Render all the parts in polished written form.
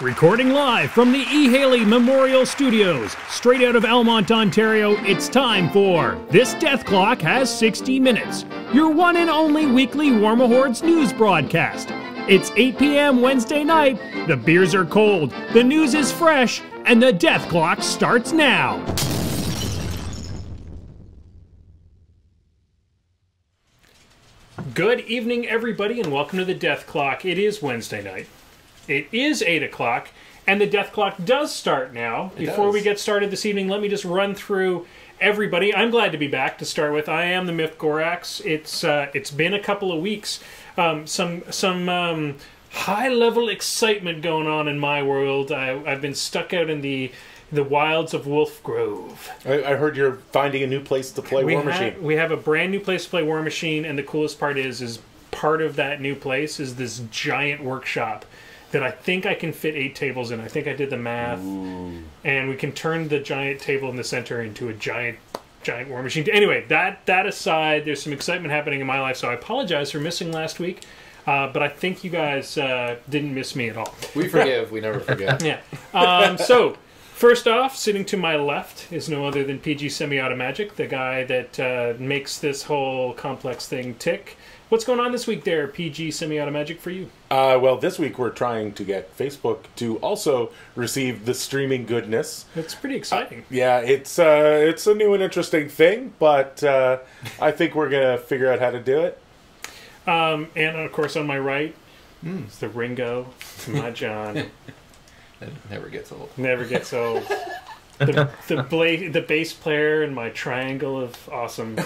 Recording live from the E. Haley Memorial Studios, straight out of Elmont, Ontario, it's time for This Death Clock Has 60 Minutes, your one and only weekly Warmahordes news broadcast. It's 8 p.m. Wednesday night, the beers are cold, the news is fresh, and the death clock starts now. Good evening, everybody, and welcome to the Death Clock. It is Wednesday night. It is 8 o'clock, and the death clock does start now. Before we get started this evening, let me just run through everybody. I'm glad to be back to start with. I am the Myth Gorax. It's been a couple of weeks. Some high-level excitement going on in my world. I've been stuck out in the wilds of Wolf Grove. I heard you're finding a new place to play War Machine. We have a brand new place to play War Machine, and the coolest part is part of that new place is this giant workshop that I think I can fit 8 tables in. I think I did the math. Ooh. And we can turn the giant table in the center into a giant War Machine. Anyway, that aside, there's some excitement happening in my life, so I apologize for missing last week. But I think you guys didn't miss me at all. We forgive. We never forget. Yeah. So, first off, sitting to my left is no other than PG Semi-Automagic, the guy that makes this whole complex thing tick. What's going on this week there, PG Semi-Automagic, for you? Well, this week we're trying to get Facebook to also receive the streaming goodness. It's pretty exciting. Yeah, it's a new and interesting thing, but I think we're going to figure out how to do it. And, of course, on my right is the Ringo, my John. That never gets old. Never gets old. The bass player and my triangle of awesome.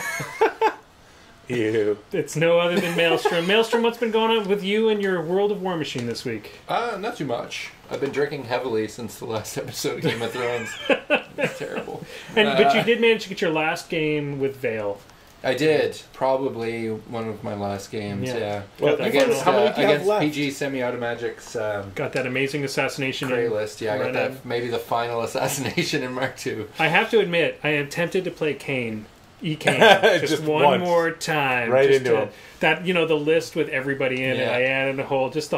Ew. It's no other than Maelstrom. Maelstrom, what's been going on with you and your World of War Machine this week? Not too much. I've been drinking heavily since the last episode of Game of Thrones. It's terrible. But you did manage to get your last game with Vale. I did. Probably one of my last games, yeah. Well, against left? PG Semi-Automagic's got that amazing assassination playlist. Yeah, I got that maybe the final assassination in Mark II. I have to admit, I am tempted to play Kane. Kane. just one once. More time. Right into him. That, the list with everybody in it. I added the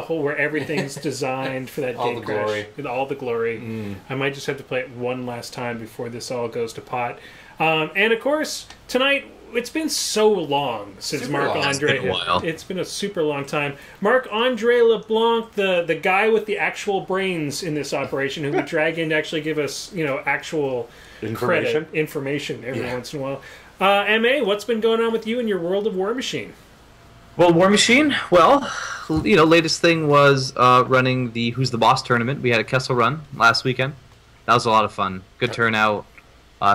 whole where everything's designed for that all gate the crash. glory. With all the glory. I might just have to play it one last time before this all goes to pot. And of course, tonight, it's been so long since Marc-Andre. It's been a super long time. Marc-Andre LeBlanc, the guy with the actual brains in this operation, who we drag in to actually give us, actual information every once in a while. M.A., what's been going on with you in your World of War Machine? Well, War Machine, latest thing was running the Who's the Boss tournament. We had a Kessel run last weekend. That was a lot of fun. Good turnout.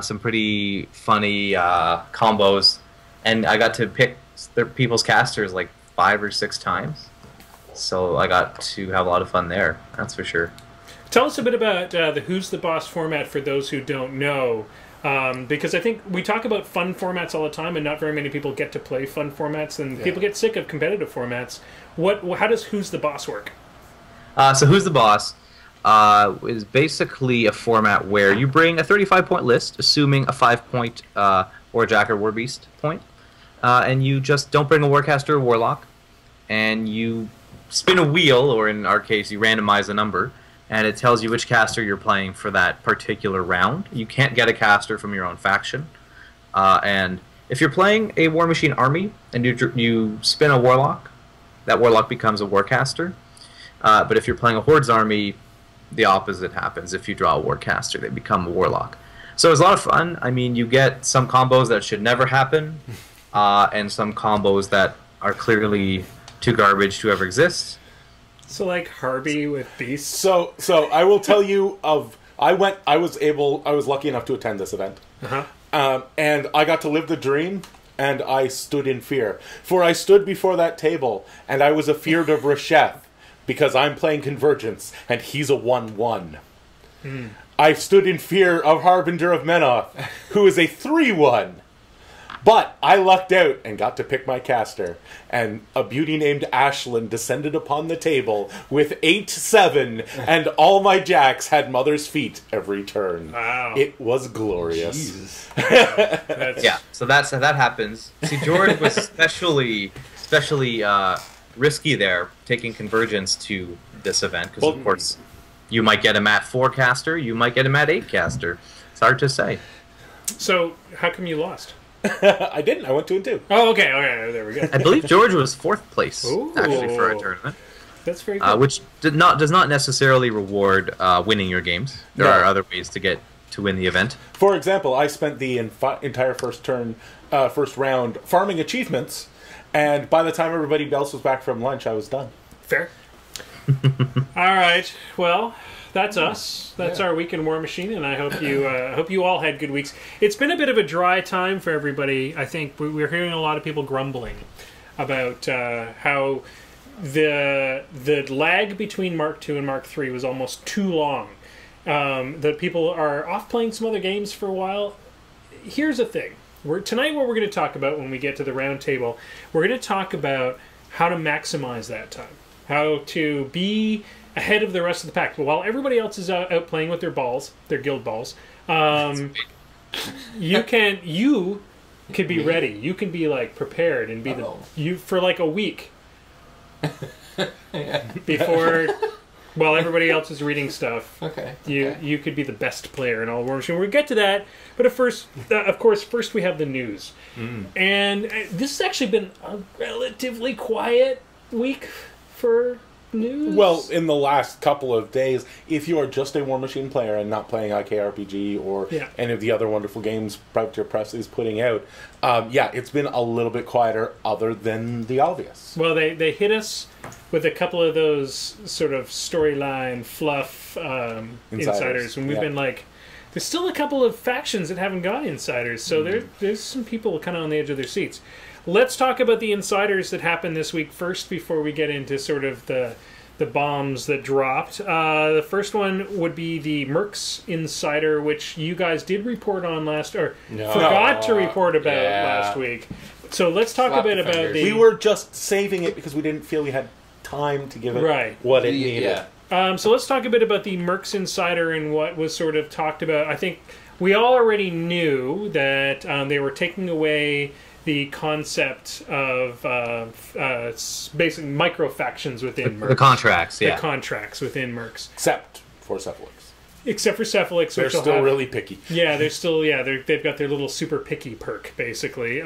Some pretty funny combos. And I got to pick people's casters like 5 or 6 times. So I got to have a lot of fun there, that's for sure. Tell us a bit about the Who's the Boss format for those who don't know. Because I think we talk about fun formats all the time, and not very many people get to play fun formats, and people get sick of competitive formats. How does Who's the Boss work? So Who's the Boss is basically a format where you bring a 35-point list, assuming a 5-point Warjack or Warbeast point, and you just don't bring a Warcaster or Warlock, and you spin a wheel, or in our case, you randomize a number, and it tells you which caster you're playing for that particular round. You can't get a caster from your own faction. And if you're playing a War Machine army and you spin a Warlock, that Warlock becomes a Warcaster. But if you're playing a Hordes army, the opposite happens. If you draw a Warcaster, they become a Warlock. So it's a lot of fun. I mean, you get some combos that should never happen, and some combos that are clearly too garbage to ever exist. So like Harvey with Beasts. So I will tell you I was lucky enough to attend this event. And I got to live the dream, and I stood in fear. For I stood before that table, and I was afeared of Resheth, because I'm playing Convergence, and he's a 1/1. I stood in fear of Harbinger of Menoth, who is a 3/1. But I lucked out and got to pick my caster, and a beauty named Ashlyn descended upon the table with 8/7, and all my jacks had mother's feet every turn. Wow. It was glorious. Jesus. Yeah, so that happens. See, George was especially risky there, taking Convergence to this event, because of course You might get a Mat 4 caster. You might get a Mat 8 caster. It's hard to say. So, how come you lost? I didn't. I went 2-2. Oh, okay. There we go. I believe George was 4th place, Ooh. actually, for a tournament. That's very good. Which does not necessarily reward winning your games. There are other ways to win the event. For example, I spent the entire first round farming achievements, and by the time everybody else was back from lunch, I was done. Fair. All right. Well, that's us. That's our week in War Machine, and I hope you all had good weeks. It's been a bit of a dry time for everybody. I think we're hearing a lot of people grumbling about how the lag between Mark II and Mark III was almost too long. That people are off playing some other games for a while. Here's the thing. Tonight what we're going to talk about when we get to the round table, we're going to talk about how to maximize that time. How to be ahead of the rest of the pack. But while everybody else is out playing with their balls, their guild balls, you could be ready. You can be like prepared and be for like a week. Before, while everybody else is reading stuff, you could be the best player in all War Machine. We'll get to that, but first we have the news, and this has actually been a relatively quiet week for news. Well, in the last couple of days, if you are just a War Machine player and not playing IKRPG or any of the other wonderful games Privateer Press is putting out, it's been a little bit quieter other than the obvious. Well, they hit us with a couple of those sort of storyline fluff insiders, and we've been like, there's still a couple of factions that haven't got insiders, so there's some people kind of on the edge of their seats. Let's talk about the insiders that happened this week first before we get into sort of the bombs that dropped. The first one would be the Mercs Insider, which you guys did report on forgot to report about last week. So let's talk a bit about the... We were just saving it because we didn't feel we had time to give it what it needed. So let's talk a bit about the Mercs Insider and what was sort of talked about. I think we all already knew that they were taking away the concept of basic micro-factions within Mercs. The contracts, The contracts within Mercs. Except for Cephalix. Except for Cephalix. They're still really picky. Yeah, they've got their little super picky perk, basically.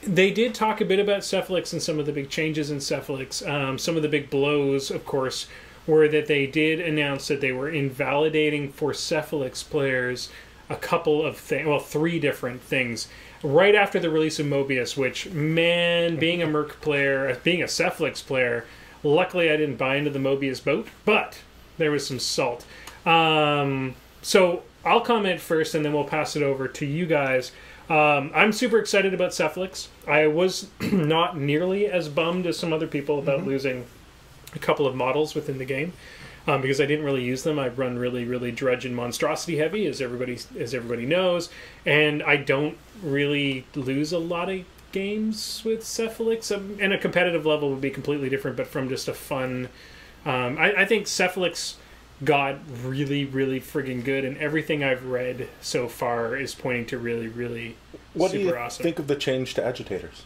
They did talk a bit about Cephalix and some of the big changes in Cephalix. Some of the big blows, of course, were that they did announce that they were invalidating for Cephalix players a couple of things, well, 3 different things. Right after the release of Mobius, which, man, being a Merc player, being a Cephalix player, luckily I didn't buy into the Mobius boat, but there was some salt. So I'll comment first, and then we'll pass it over to you guys. I'm super excited about Cephalix. I was not nearly as bummed as some other people about losing a couple of models within the game. Because I didn't really use them. I run really, really Drudge and Monstrosity heavy, as everybody knows, and I don't really lose a lot of games with Cephalix. And a competitive level would be completely different, but from just a fun... I think Cephalix got really, really friggin' good, and everything I've read so far is pointing to really, really what super do you awesome. Think of the change to agitators?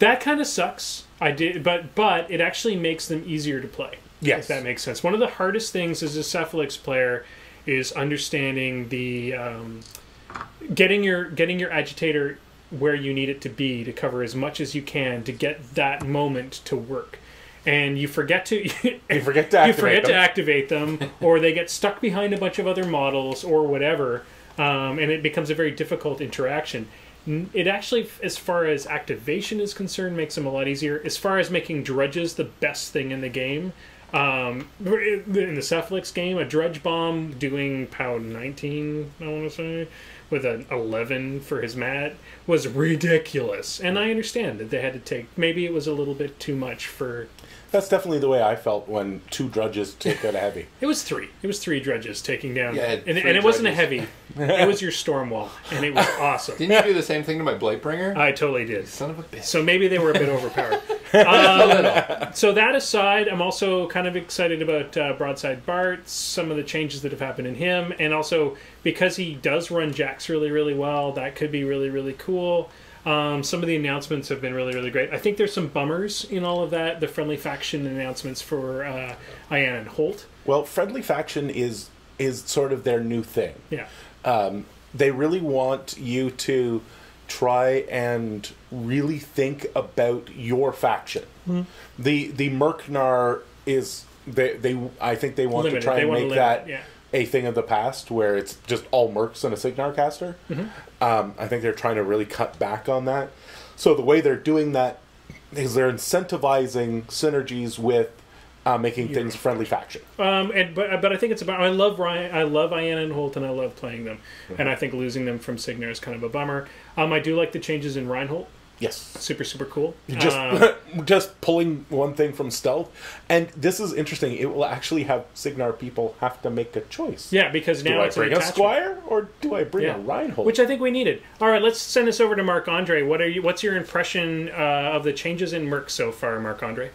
That kind of sucks. But it actually makes them easier to play. Yes. If that makes sense. One of the hardest things as a Cephalix player is understanding the getting your agitator where you need it to be to cover as much as you can to get that moment to work. And you forget to activate them, or they get stuck behind a bunch of other models or whatever, and it becomes a very difficult interaction. It actually, as far as activation is concerned, makes them a lot easier. As far as making drudges the best thing in the game, in the Cephalix game, a drudge bomb doing POW 19, I want to say, with an 11 for his mat was ridiculous. And I understand that they had to take, maybe it was a little bit too much for... That's definitely the way I felt when 2 drudges take out a heavy. It was 3. It was 3 drudges taking down. Yeah, and it wasn't a heavy. It was your Stormwall, and it was awesome. Didn't you do the same thing to my Blightbringer? I totally did. Son of a bitch. So maybe they were a bit overpowered. So that aside, I'm also kind of excited about Broadside Bart, some of the changes that have happened in him, and also because he does run Jax really, really well, that could be really, really cool. Some of the announcements have been really, really great. I think there's some bummers in all of that. The friendly faction announcements for Ian and Holt. Well, friendly faction is sort of their new thing. Yeah. They really want you to try and really think about your faction. Mm-hmm. The Merknar is I think they want to try and make that a thing of the past, where it's just all Mercs and a Signar caster. Mm-hmm. I think they're trying to really cut back on that. So the way they're doing that is they're incentivizing synergies with making things friendly faction. But I think it's about. I love Ryan. I love Ian and Holt, and I love playing them. Mm-hmm. And I think losing them from Signar is kind of a bummer. I do like the changes in Reinhold. Yes, super cool. Just pulling one thing from stealth, and this is interesting. It will actually have Signar people have to make a choice. Yeah, because now it's bring a Squire or do I bring a Reinhold? Which I think we needed. All right, let's send this over to Marc Andre. What's your impression of the changes in Merc so far, Marc Andre?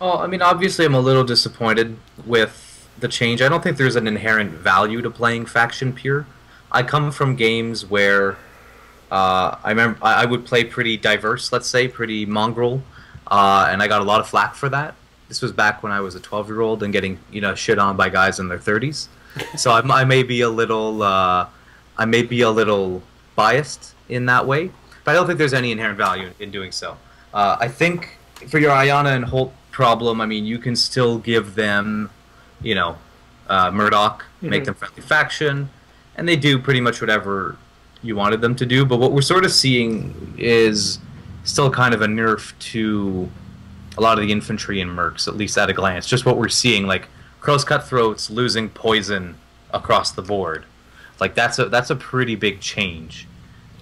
Well, I mean, obviously, I'm a little disappointed with the change. I don't think there's an inherent value to playing faction pure. I come from games where. I remember I would play pretty diverse, let's say, pretty mongrel, and I got a lot of flack for that. This was back when I was a 12-year-old and getting shit on by guys in their 30s. So I may be a little biased in that way, but I don't think there's any inherent value in doing so. I think for your Ayana and Holt problem, I mean, you can still give them, Murdoch, make them friendly faction, and they do pretty much whatever you wanted them to do, but what we're sort of seeing is still kind of a nerf to a lot of the infantry and mercs, at least at a glance. Just what we're seeing, like Crow's Cutthroats losing poison across the board. Like that's a pretty big change,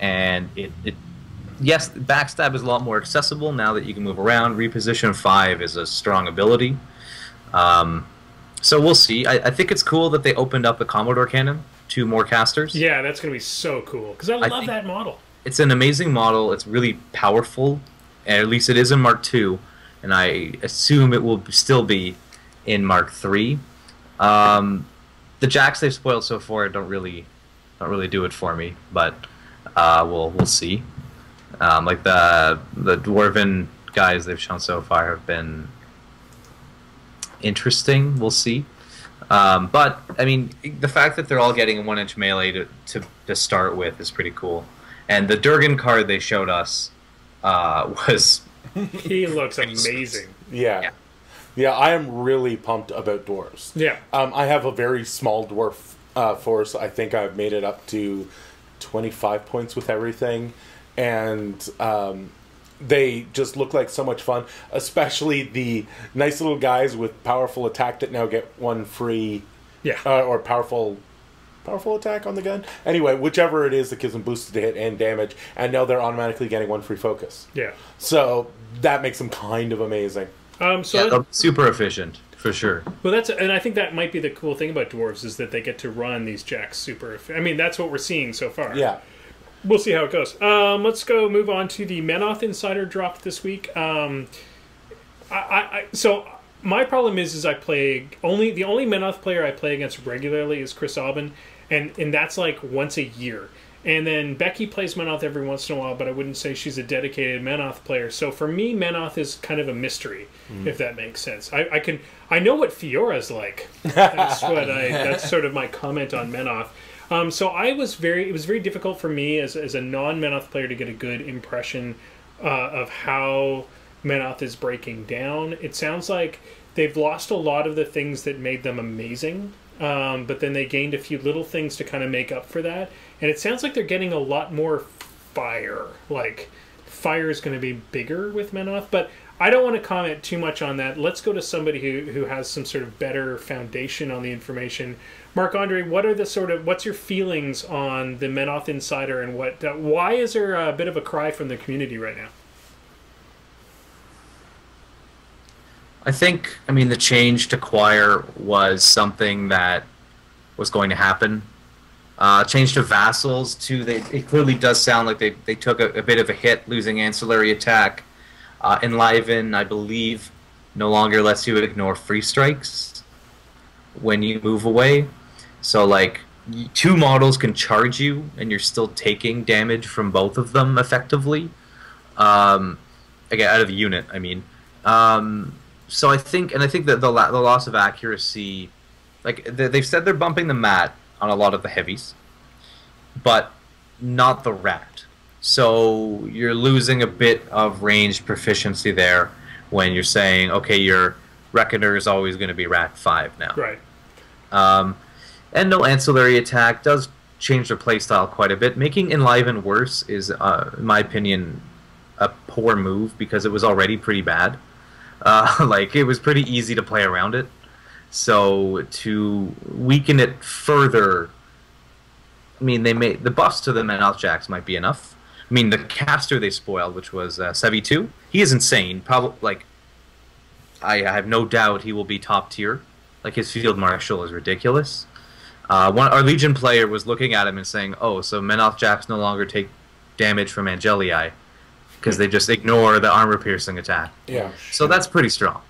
and yes, backstab is a lot more accessible now that you can move around. Reposition 5 is a strong ability, so we'll see. I think it's cool that they opened up the Commodore cannon to more casters. Yeah, that's going to be so cool, because I love that model. It's an amazing model. It's really powerful, and at least it is in Mark II, and I assume it will still be in Mark III. The jacks they've spoiled so far don't really do it for me, but we'll see. Like the dwarven guys they've shown so far have been interesting. We'll see. But I mean, the fact that they're all getting a 1-inch melee to start with is pretty cool. And the Durgan card they showed us was he looks amazing. Yeah, I am really pumped about dwarves. Yeah, I have a very small dwarf force. I think I've made it up to 25 points with everything, and they just look like so much fun, especially the nice little guys with powerful attack that now get one free, or powerful attack on the gun. Anyway, whichever it is that gives them boosted hit and damage, and now they're automatically getting one free focus. Yeah. So that makes them kind of amazing. Super efficient for sure. Well, and I think that might be the cool thing about dwarves is that they get to run these jacks super. I mean, that's what we're seeing so far. Yeah. We'll see how it goes. Let's move on to the Menoth Insider dropped this week. So my problem is I play the only Menoth player I play against regularly is Chris Aubin, and that's like once a year. And then Becky plays Menoth every once in a while, but I wouldn't say she's a dedicated Menoth player. So for me, Menoth is kind of a mystery, if that makes sense. I know what Fiora's like. That's that's sort of my comment on Menoth. So it was very difficult for me as a non-Menoth player to get a good impression of how Menoth is breaking down. It sounds like they've lost a lot of the things that made them amazing, but then they gained a few little things to kind of make up for that. And it sounds like they're getting a lot more fire. Like, fire is going to be bigger with Menoth, but I don't want to comment too much on that. Let's go to somebody who has some sort of better foundation on the information. Marc Andre, what's your feelings on the Menoth Insider, and why is there a bit of a cry from the community right now? I think, the change to Choir was something that was going to happen. Change to Vassals, too, it clearly does sound like they took a bit of a hit, losing ancillary attack. Enliven, I believe, no longer lets you ignore free strikes when you move away. So, like, two models can charge you, and you're still taking damage from both of them effectively. Again, out of the unit, I mean. So I think that the loss of accuracy, like they've said they're bumping the mat on a lot of the heavies, but not the rat. So you're losing a bit of range proficiency there when you're saying, okay, your Reckoner is always going to be rat 5 now. Right. And no ancillary attack does change their playstyle quite a bit. Making Enliven worse is, in my opinion, a poor move because it was already pretty bad. Like, it was pretty easy to play around it. So to weaken it further, I mean, the buffs to the Menoth Jacks might be enough. I mean, the caster they spoiled, which was Sevi 2, he is insane. Probably, like, I have no doubt he will be top tier. Like, his field marshal is ridiculous. Our Legion player was looking at him and saying, oh, so Menoth Jacks no longer take damage from Angelii because they just ignore the armor-piercing attack. Yeah. So that's pretty strong.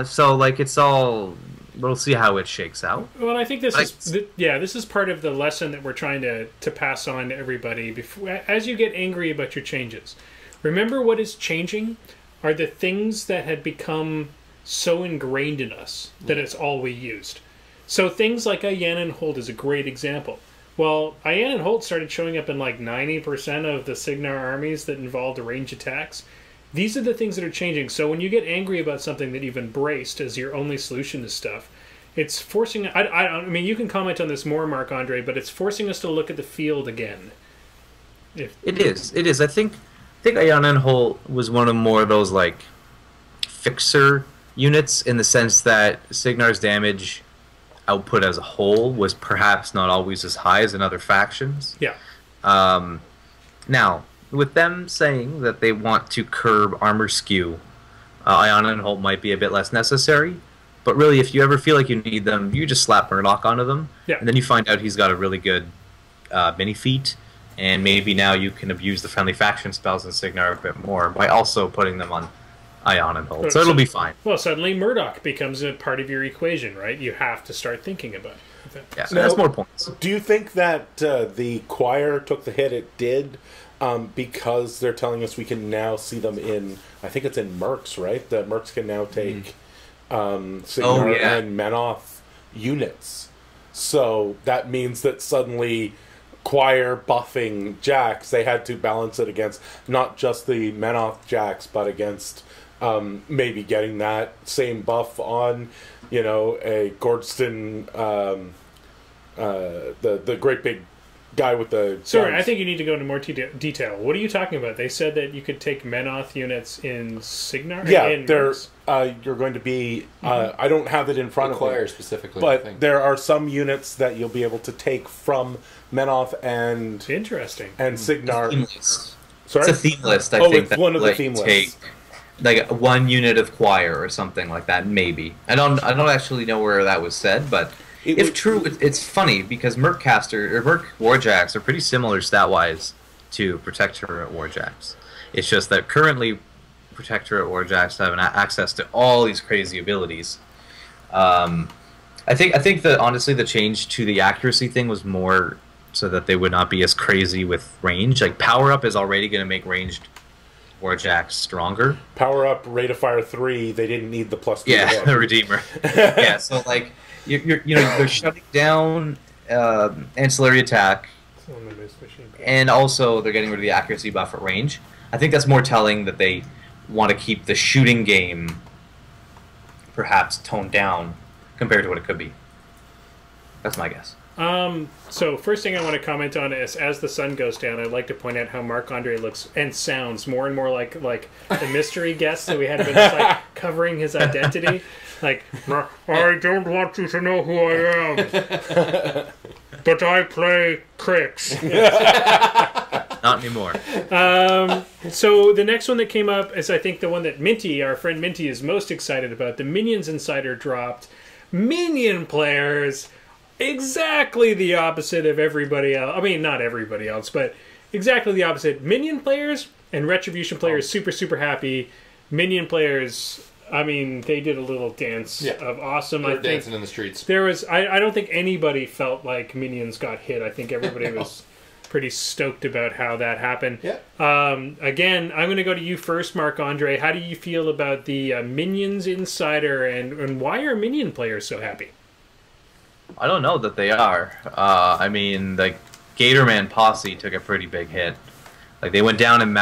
So, like, it's all... We'll see how it shakes out. Well, I think this is part of the lesson that we're trying to pass on to everybody. As you get angry about your changes, remember what is changing are the things that had become so ingrained in us that it's all we used. So things like Ayan and Holt is a great example. Well, Ayan and Holt started showing up in like 90% of the Signar armies that involved range attacks. These are the things that are changing. So when you get angry about something that you've embraced as your only solution to stuff, it's forcing... I mean, you can comment on this more, Marc-Andre, but it's forcing us to look at the field again. It is. I think Ayan and Holt was one of more of those, like, fixer units in the sense that Signar's damage output as a whole was perhaps not always as high as in other factions. Yeah. Now, with them saying that they want to curb armor skew, Ayan and Holt might be a bit less necessary, but really if you ever feel like you need them, you just slap Murdoch onto them, and then you find out he's got a really good mini feat, and maybe now you can abuse the friendly faction spells in Signar a bit more by also putting them on Ayan and Holt. So it'll be fine. Well, suddenly Murdoch becomes a part of your equation, right? You have to start thinking about it. Yeah, so that's more points. Do you think that the choir took the hit it did because they're telling us we can now see them in, I think it's in Mercs, right? The Mercs can now take Signar and Menoth units. So that means that suddenly choir buffing Jacks, they had to balance it against not just the Menoth Jacks, but against maybe getting that same buff on, a Gordston, the great big guy with the guns. Sorry, I think you need to go into more detail. What are you talking about? They said that you could take Menoth units in Signar? Yeah, you're going to be... I don't have it in front of me. Choir specifically. But there are some units that you'll be able to take from Menoth and... Interesting. And Signar. Sorry? It's a theme list, I think. It's one of the theme lists. Like one unit of choir or something like that, maybe. I don't actually know where that was said, but if true, it's funny because Merc Warjacks are pretty similar stat-wise to Protectorate Warjacks. It's just that currently Protectorate Warjacks have access to all these crazy abilities. I think that honestly the change to the accuracy thing was more so that they would not be as crazy with range. Like Power Up is already going to make ranged Warjacks stronger. Power Up Rate of Fire 3. They didn't need the +2. Yeah, the Redeemer. Yeah, so like they're shutting down ancillary attack, and also they're getting rid of the accuracy buff at range. I think that's more telling that they want to keep the shooting game perhaps toned down compared to what it could be. That's my guess. So first thing I want to comment on is as the sun goes down, I'd like to point out how Marc-Andre looks and sounds more and more like the mystery guest that we had been just like covering his identity. Like, I don't want you to know who I am, but I play Crix. Not anymore. So the next one that came up is I think the one that Minty, our friend Minty, is most excited about. The Minions Insider dropped. Minion players... exactly the opposite of everybody else. I mean, not everybody else, but exactly the opposite. Minion players and Retribution players super, super happy. Minion players, I mean, they did a little dance of awesome. They were dancing in the streets. There was, I don't think anybody felt like Minions got hit. I think everybody was pretty stoked about how that happened. Yeah. Again, I'm going to go to you first, Marc-Andre. How do you feel about the Minions Insider, and why are Minion players so happy? I don't know that they are. I mean, the Gatorman posse took a pretty big hit. Like, they went down in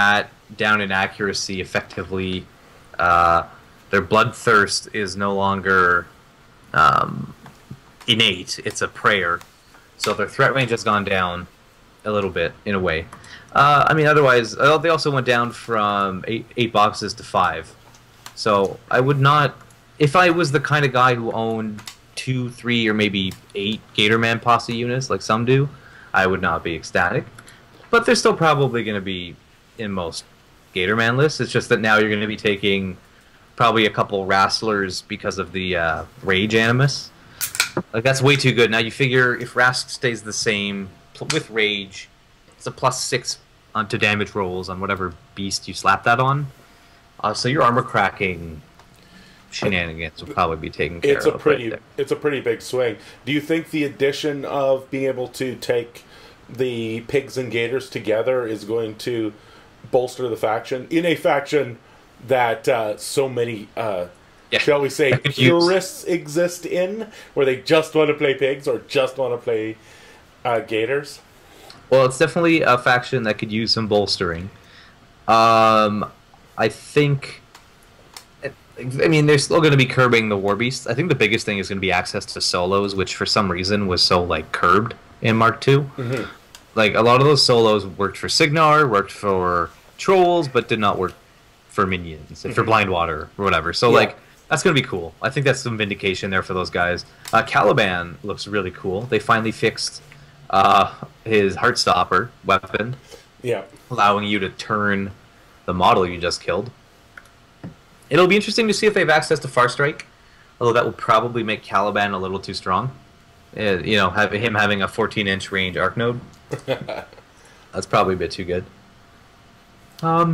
down in accuracy effectively. Their bloodthirst is no longer innate. It's a prayer. So their threat range has gone down a little bit, in a way. I mean, otherwise, they also went down from 8 boxes to 5. So I would not... If I was the kind of guy who owned 2, 3, or maybe 8 Gatorman posse units, like some do, I would not be ecstatic. But they're still probably going to be in most Gatorman lists. It's just that now you're going to be taking probably a couple Rastlers because of the Rage Animus. Like, that's way too good. Now you figure if Rask stays the same with Rage, it's a +6 onto damage rolls on whatever beast you slap that on. So your armor cracking shenanigans will probably be taken care of. It's a pretty big swing. Do you think the addition of being able to take the pigs and gators together is going to bolster the faction in a faction that so many shall we say purists exist in, where they just want to play pigs or just want to play gators? Well, it's definitely a faction that could use some bolstering. I think... I mean, they're still going to be curbing the War Beasts. I think the biggest thing is going to be access to solos, which for some reason was so, like, curbed in Mark II. Mm-hmm. Like, a lot of those solos worked for Signar, worked for Trolls, but did not work for Minions, for Blindwater, or whatever. So, like, that's going to be cool. I think that's some vindication there for those guys. Caliban looks really cool. They finally fixed his Heartstopper weapon, allowing you to turn the model you just killed. It'll be interesting to see if they have access to Farstrike, although that will probably make Caliban a little too strong. You know, him having a 14-inch range arc node. That's probably a bit too good. But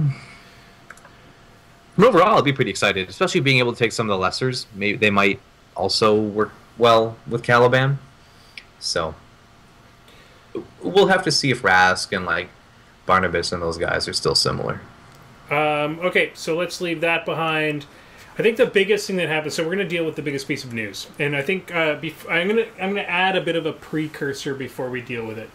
overall, I'll be pretty excited, especially being able to take some of the lessers. Maybe they might also work well with Caliban. So we'll have to see if Rask and like Barnabas and those guys are still similar. Okay, so let's leave that behind. I think the biggest thing that happened. So we're going to deal with the biggest piece of news, and I think I'm going to add a bit of a precursor before we deal with it.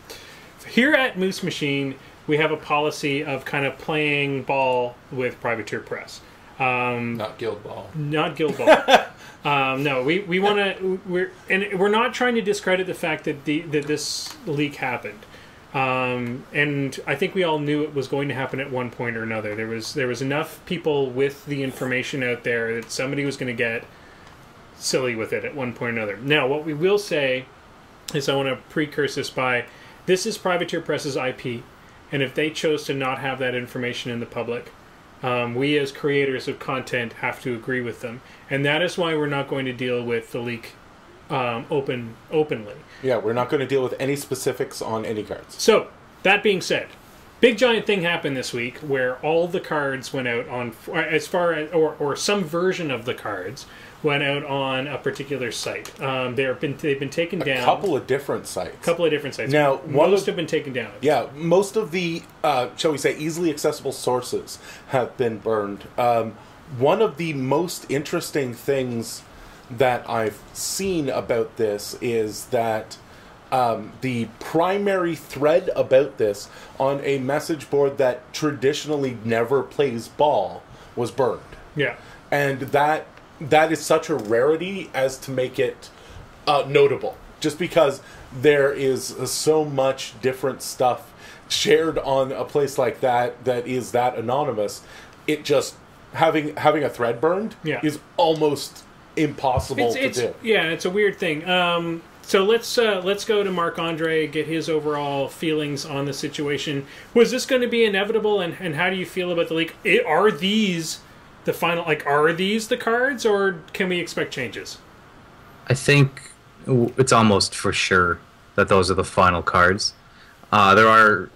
Here at Moose Machine, we have a policy of kind of playing ball with Privateer Press. Not Guild Ball. Not Guild Ball. No, we want to. We're not trying to discredit the fact that that this leak happened. And I think we all knew it was going to happen at one point or another. There was enough people with the information out there that somebody was going to get silly with it at one point or another. Now, what we will say is, I want to precurse this by, this is Privateer Press's IP, and if they chose to not have that information in the public, we as creators of content have to agree with them, and that is why we're not going to deal with the leak openly. Yeah, we're not going to deal with any specifics on any cards. So, that being said, big giant thing happened this week where all the cards went out on, as far as, or some version of the cards went out on a particular site. They've been taken down. A couple of different sites. Now, most have been taken down. Yeah, most of the, shall we say, easily accessible sources have been burned. One of the most interesting things that I've seen about this is that the primary thread about this on a message board that traditionally never plays ball was burned. Yeah. And that is such a rarity as to make it notable. Just because there is so much different stuff shared on a place like that that is that anonymous, it just, having a thread burned is almost impossible to do. Yeah, it's a weird thing. So let's go to Marc-Andre, get his overall feelings on the situation. Was this going to be inevitable, and how do you feel about the leak? Are these the final? Like, are these the cards, or can we expect changes? I think it's almost for sure that those are the final cards. There are,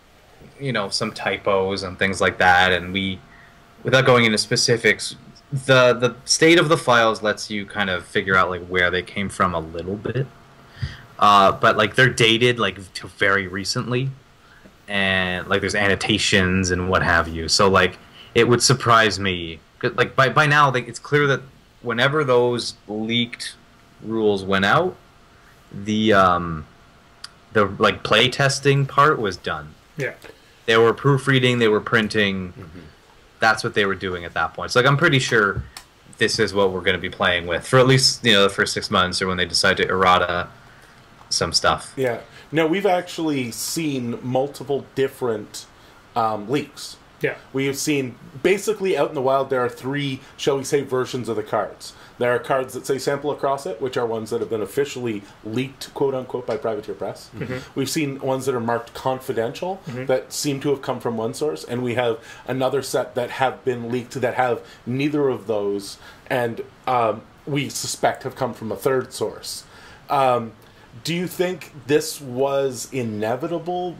some typos and things like that, and without going into specifics, the state of the files lets you kind of figure out like where they came from a little bit, but like they're dated like to very recently, and like there's annotations and what have you. So like it would surprise me. Like by now, like, it's clear that whenever those leaked rules went out, the like play testing part was done. Yeah, they were proofreading, they were printing. That's what they were doing at that point. So like I'm pretty sure this is what we're going to be playing with for at least the first 6 months, or when they decide to errata some stuff. Yeah. No, we've actually seen multiple different leaks. yeah, We have seen, basically out in the wild, there are 3, shall we say, versions of the cards. There are cards that say sample across it, which are ones that have been officially leaked, quote-unquote, by Privateer Press. We've seen ones that are marked confidential, that seem to have come from one source, and we have another set that have been leaked that have neither of those, and we suspect have come from a third source. Do you think this was inevitable,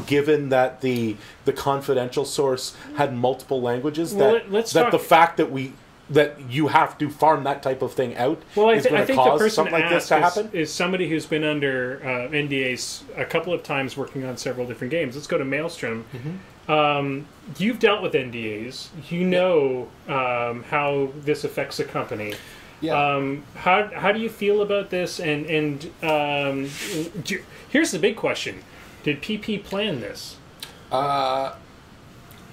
given that the confidential source had multiple languages? Well, that let's that talk... the fact that you have to farm that type of thing out Well, is going I to think the cause person something like this to happen? is somebody who's been under NDAs a couple of times working on several different games. Let's go to Maelstrom. You've dealt with NDAs. You know how this affects a company. Yeah. How do you feel about this? And here's the big question: did PP plan this? I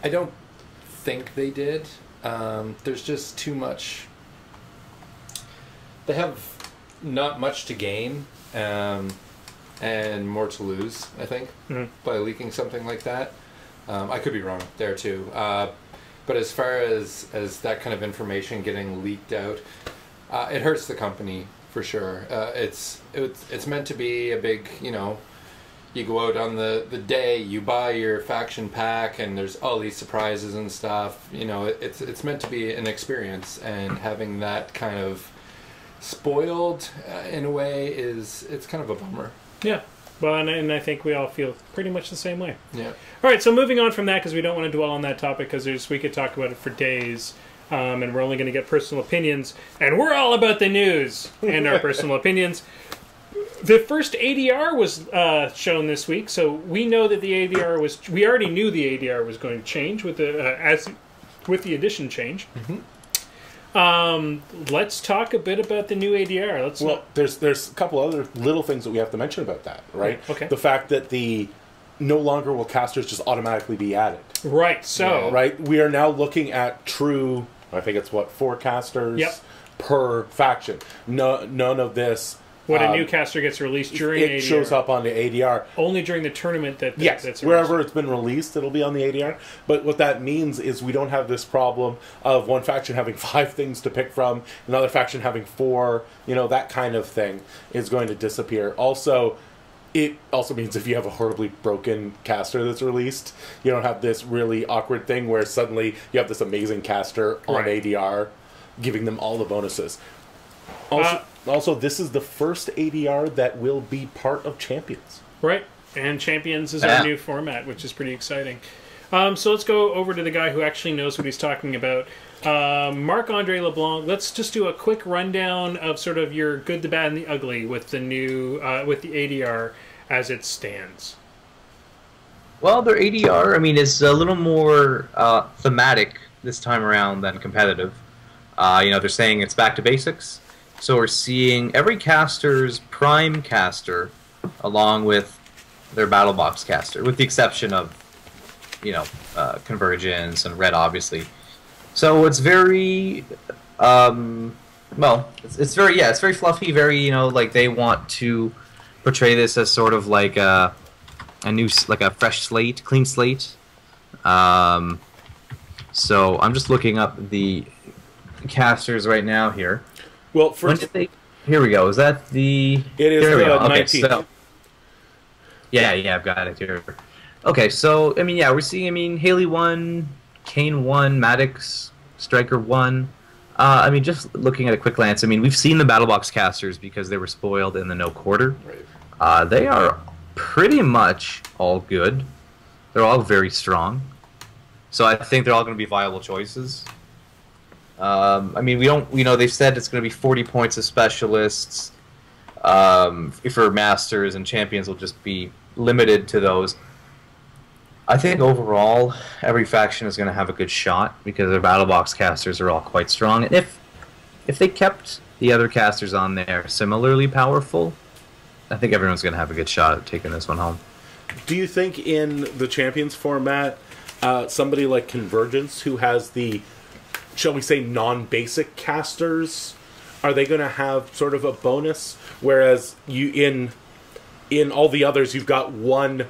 don't think they did. There's just too much. They have not much to gain, and more to lose, I think, by leaking something like that. I could be wrong there too. But as far as that kind of information getting leaked out, it hurts the company for sure. It's meant to be a big, you go out on the day, you buy your faction pack, and there's all these surprises and stuff. It's meant to be an experience, and having that kind of spoiled in a way it's kind of a bummer. Yeah. Well, and I think we all feel pretty much the same way. Yeah. All right, so moving on from that, because we don't want to dwell on that topic, because we could talk about it for days, and we're only going to get personal opinions, and we're all about the news and our personal opinions. The first ADR was shown this week, so we know that the ADR was... We already knew the ADR was going to change with the edition change. Let's talk a bit about the new ADR. There's a couple other little things that we have to mention about that, right? Okay. The fact that no longer will casters just automatically be added. Right, so... Yeah. Right? We are now looking at true, I think it's 4 casters per faction. None of this... When a new caster gets released during ADR. It shows up on the ADR. Only during the tournament that's wherever it's been released, it'll be on the ADR. But what that means is we don't have this problem of one faction having 5 things to pick from, another faction having 4, that kind of thing is going to disappear. Also, it also means if you have a horribly broken caster that's released, you don't have this really awkward thing where suddenly you have this amazing caster on ADR, giving them all the bonuses. Also, this is the first ADR that will be part of Champions. Right, and Champions is our new format, which is pretty exciting. So let's go over to the guy who actually knows what he's talking about. Marc-Andre LeBlanc, let's just do a quick rundown of sort of your good, the bad, and the ugly with the new with the ADR as it stands. Well, their ADR, is a little more thematic this time around than competitive. They're saying it's back to basics. So we're seeing every caster's prime caster along with their battle box caster, with the exception of, Convergence and Red, obviously. So it's very, it's very fluffy, very, like they want to portray this as sort of like a fresh slate, clean slate. So I'm just looking up the casters right now here. Well, first, here we go. Is that the? It is the 19th. So, yeah, I've got it here. Okay, so we're seeing. Haley 1, Kane 1, Maddox, Striker 1. Just looking at a quick glance. We've seen the battle box casters because they were spoiled in the no quarter. Right. They are pretty much all good. They're all very strong. So I think they're all going to be viable choices. We don't, they've said it's going to be 40 points of specialists. For masters, and champions will just be limited to those. I think overall, every faction is going to have a good shot because their battle box casters are all quite strong. And if they kept the other casters on there similarly powerful, I think everyone's going to have a good shot at taking this one home. Do you think in the Champions format, somebody like Convergence, who has the, shall we say, non-basic casters, are they going to have sort of a bonus? Whereas you in all the others, you've got one,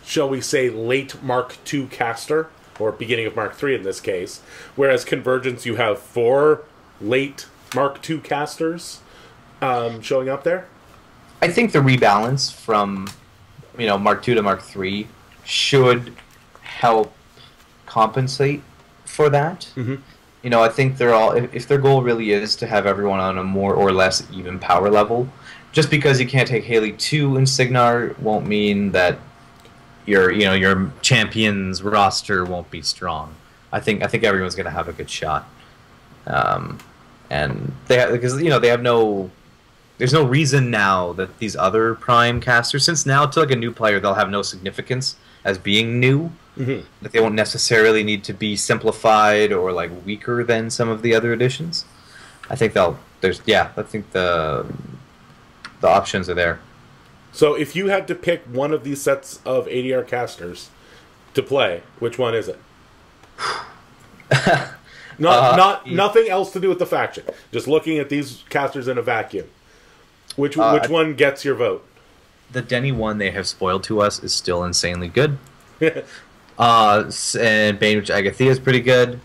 shall we say, late Mark II caster, or beginning of Mark III in this case. Whereas Convergence, you have 4 late Mark II casters showing up there. I think the rebalance from Mark II to Mark III should help compensate for that. Mm-hmm. I think they're all, if their goal really is to have everyone on a more or less even power level, just because you can't take Haley 2 in Signar won't mean that your champions roster won't be strong. I think everyone's going to have a good shot, and because they have no. There's no reason now that these other Prime casters, since now to like a new player, they'll have no significance as being new. Mm-hmm. That they won't necessarily need to be simplified or like weaker than some of the other editions. I think I think the options are there. So if you had to pick one of these sets of ADR casters to play, which one is it? Nothing else to do with the faction. Just looking at these casters in a vacuum. Which one gets your vote? The Denny one they have spoiled to us is still insanely good. And Bainwich Agathea is pretty good.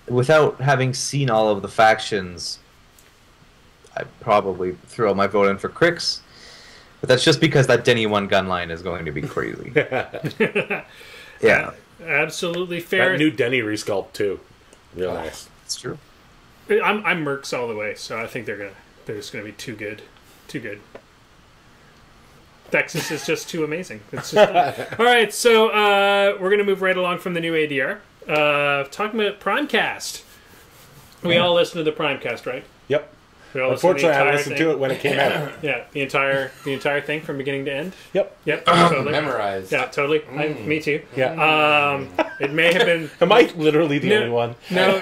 Without having seen all of the factions, I'd probably throw my vote in for Crix. But that's just because that Denny 1 gun line is going to be crazy. Yeah. Absolutely fair. That new Denny resculpt, too. Real nice. It's true. I'm Mercs all the way, so I think they're just gonna be too good. Texas is just too amazing. It's just, all right, so we're gonna move right along from the new ADR. Talking about Primecast. We all listened to the Primecast, right? Yep. Unfortunately, I listened to it when it came out. Yeah, the entire thing from beginning to end. Yep. Totally. Memorized. Yeah, totally. Me too. Yeah. It may have been. Am I literally the only one? No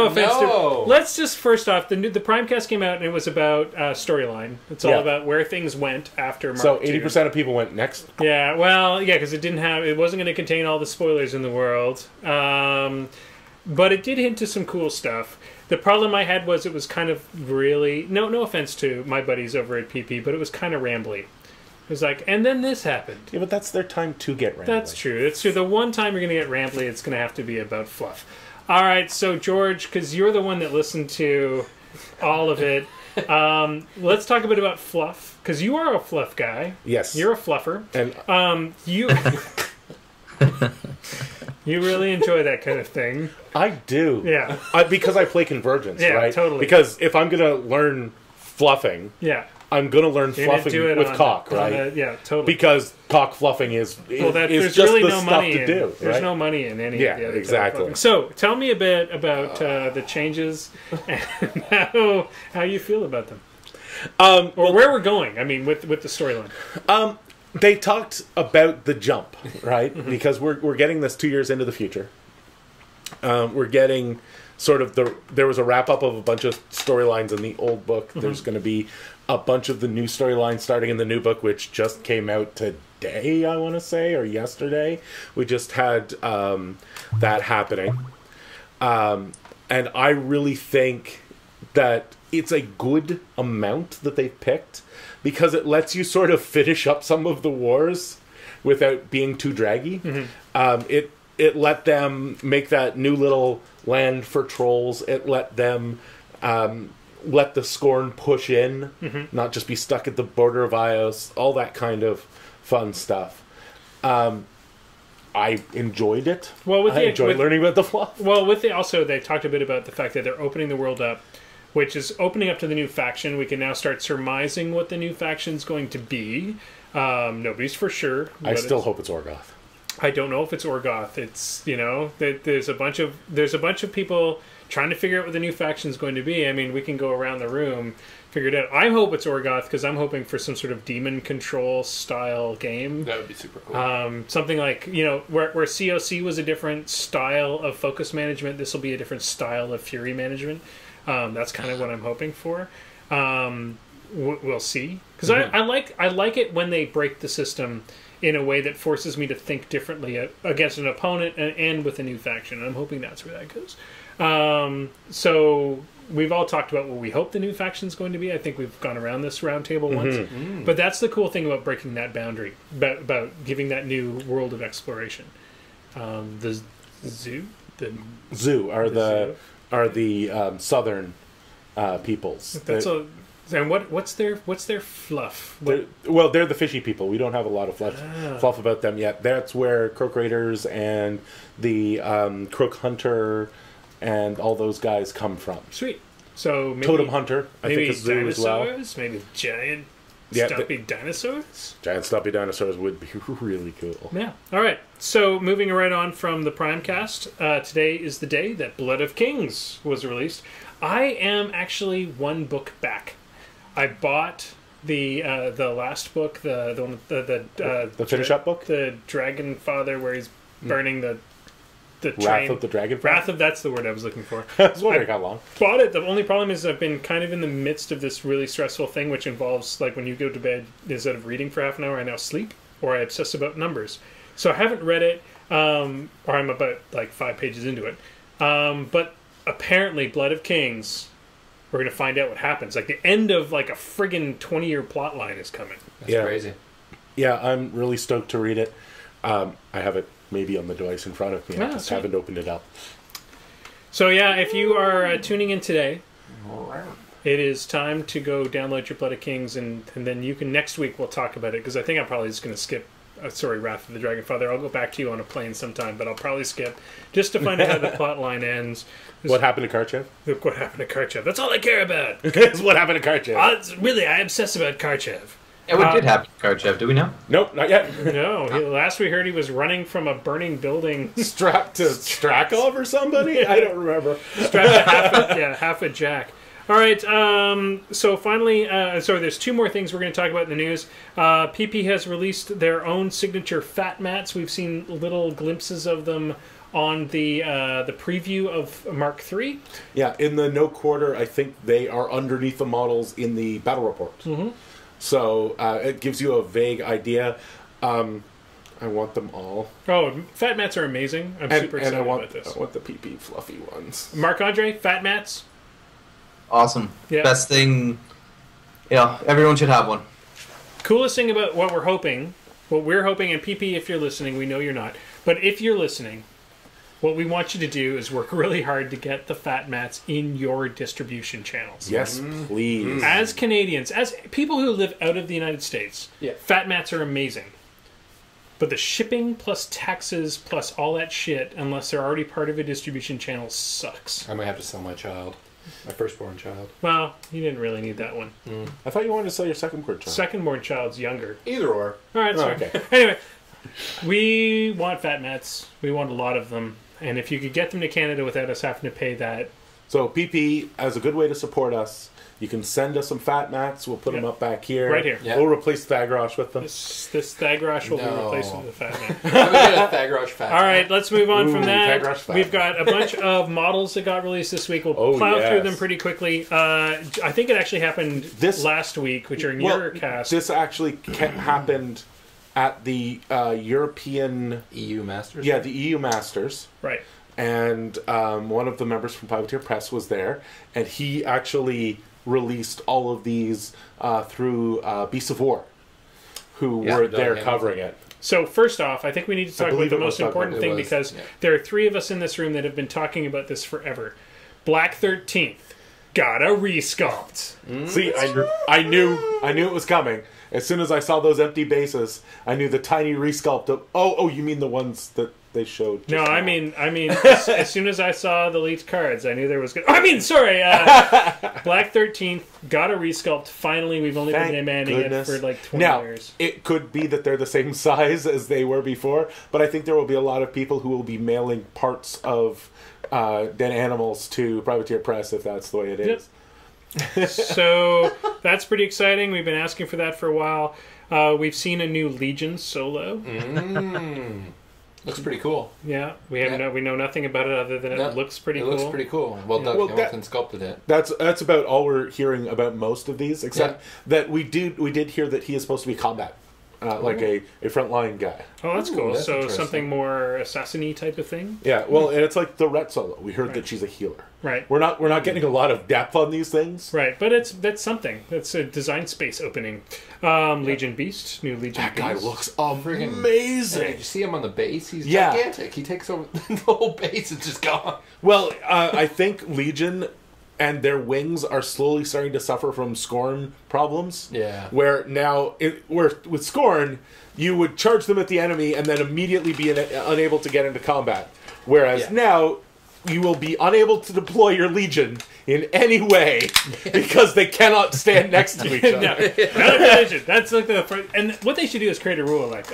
offense. No. Let's just first off, the Primecast came out and it was about storyline. It's all about where things went after Mark. So 80% of people went next. Yeah. Well, yeah, because it wasn't going to contain all the spoilers in the world. But it did hint to some cool stuff. The problem I had was it was kind of really... No offense to my buddies over at PP, but it was kind of rambly. It was like, and then this happened. Yeah, but that's their time to get rambly. That's true. That's true. The one time you're going to get rambly, it's going to have to be about fluff. All right, so George, because you're the one that listened to all of it, let's talk a bit about fluff. Because you are a fluff guy. Yes. You're a fluffer. And you... You really enjoy that kind of thing. I do. Yeah. Because I play Convergence, yeah, right? Totally. Because if I'm going to learn fluffing, I'm going to learn fluffing with cock, right? Yeah, totally. Because cock fluffing is there's just really the no stuff money to do. There's right? no money in any of the other exactly. So, tell me a bit about the changes and how you feel about them. Or where we're going, I mean, with the storyline. They talked about the jump, right? Mm-hmm. Because we're getting this 2 years into the future. We're getting sort of there was a wrap up of a bunch of storylines in the old book. Mm-hmm. There's going to be a bunch of the new storylines starting in the new book, which just came out today, I want to say, or yesterday. We just had that happening, and I really think that it's a good amount that they've picked. Because it lets you sort of finish up some of the wars without being too draggy. Mm-hmm. It let them make that new little land for trolls. It let them let the Scorn push in, not just be stuck at the border of Ios. All that kind of fun stuff. I enjoyed it. Well, I enjoyed learning about the fluff. Well, they talked a bit about the fact that they're opening the world up, which is opening up to the new faction. We can now start surmising what the new faction's going to be. Nobody's for sure. I still hope it's Orgoth. I don't know if it's Orgoth. It's there's a bunch of people trying to figure out what the new faction is going to be. I mean, we can go around the room, figure it out. I hope it's Orgoth because I'm hoping for some sort of demon control style game. That would be super cool. Something like, where COC was a different style of focus management, this will be a different style of fury management. That's kind of what I'm hoping for. We'll see. Because I like it when they break the system in a way that forces me to think differently against an opponent and with a new faction. And I'm hoping that's where that goes. So we've all talked about what we hope the new faction is going to be. I think we've gone around this round table once. But that's the cool thing about breaking that boundary, about giving that new world of exploration. The zoo are the southern peoples. And what's their fluff? They're the fishy people. We don't have a lot of fluff about them yet. That's where Croak Raiders and the Croak Hunter and all those guys come from. Sweet. So maybe Totem Hunter, I think, is zoo as well. Maybe giant stumpy dinosaurs. Giant stumpy dinosaurs would be really cool. Yeah. All right. So moving right on from the Primecast, today is the day that Blood of Kings was released. I am actually one book back. I bought the last book, the finish up book, the Dragon Father, where he's burning the train. Wrath of the Dragon. That's the word I was looking for. I was wondering how long. Bought it. The only problem is I've been kind of in the midst of this really stressful thing, which involves like when you go to bed, instead of reading for half an hour, I now sleep or I obsess about numbers. So I haven't read it, or I'm about like 5 pages into it. But apparently, Blood of Kings. We're going to find out what happens. Like, the end of, like, a friggin' 20-year plot line is coming. That's crazy. Yeah, I'm really stoked to read it. I have it maybe on the device in front of me. I just haven't opened it up. So, yeah, if you are tuning in today, it is time to go download your Blood of Kings, and then you can, next week, we'll talk about it, because I think I'm probably just going to skip Wrath of the Dragon Father. I'll go back to you on a plane sometime, but I'll probably skip just to find out how the plot line ends. What happened to Karchev? Look what happened to Karchev. That's all I care about. It's what happened to Karchev. I obsess about Karchev. Yeah, what did happen to Karchev? Do we know? Nope, not yet. No, last we heard he was running from a burning building. Strapped to Strakov or somebody? I don't remember. Strapped to half a jack. All right, so finally, there's two more things we're going to talk about in the news. PP has released their own signature fat mats. We've seen little glimpses of them on the preview of Mark III. Yeah, in the no quarter, I think they are underneath the models in the battle report. So it gives you a vague idea. I want them all. Oh, fat mats are amazing. I'm super excited about this. I want the PP fluffy ones. Marc-Andre, fat mats? Awesome. Yeah. Best thing, everyone should have one. Coolest thing about what we're hoping, and PP, if you're listening, we know you're not, but if you're listening, what we want you to do is work really hard to get the fat mats in your distribution channels. Yes, please. As Canadians, as people who live out of the United States, yeah. Fat mats are amazing. But the shipping plus taxes plus all that shit, unless they're already part of a distribution channel, sucks. I might have to sell my child. My firstborn child. Well, you didn't really need that one. I thought you wanted to sell your second-born child. Second-born child's younger. Either or. All right, sorry. Okay. Anyway, we want fat mats. We want a lot of them. And if you could get them to Canada without us having to pay that. So, PP, as a good way to support us, you can send us some fat mats. We'll put them up back here. Right here. Yep. We'll replace Thagrosh with them. This Thagrosh will be replaced with a fat mat. I'm going to get a Thagrosh fat All right, let's move on from that. We've mat. got a bunch of models that got released this week. We'll plow through them pretty quickly. I think it actually happened last week, which are in your cast. This actually happened at the European... EU Masters? Yeah, the EU Masters. Right. And one of the members from Privateer Press was there, and he actually released all of these through Beasts of War, who were there covering it. So first off, I think we need to talk about the most important thing, because there are three of us in this room that have been talking about this forever. Black 13th got a resculpt. See, I knew it was coming. As soon as I saw those empty bases, I knew the tiny resculpt of... Oh, you mean the ones that they showed? No, I mean, as soon as I saw the leaked cards, I knew there was... Black 13th got a resculpt. Finally, we've only been demanding it for like 20 years. It could be that they're the same size as they were before, but I think there will be a lot of people who will be mailing parts of dead animals to Privateer Press if that's the way it is. Yep. So that's pretty exciting. We've been asking for that for a while. We've seen a new Legion solo. Looks pretty cool. Yeah, we know nothing about it other than it looks pretty cool. It looks pretty cool. Well, Doug Hamilton sculpted it. That's about all we're hearing about most of these, except that we did hear that he is supposed to be combat. Like a frontline guy. Oh, that's cool. That's so something more assassin-y type of thing? Yeah, well, and it's like the Ret solo. We heard that she's a healer. Right. We're not getting a lot of depth on these things. Right, but that's something. That's a design space opening. Legion Beast, new Legion That Beast. guy looks amazing. Did you see him on the base? He's gigantic. He takes over the whole base. It's just gone. Well, I think Legion and their wings are slowly starting to suffer from Scorn problems. Yeah. Where now, with Scorn, you would charge them at the enemy and then immediately be unable to get into combat. Whereas now, you will be unable to deploy your Legion in any way because they cannot stand next to each other. No, that's like the first, and what they should do is create a rule like,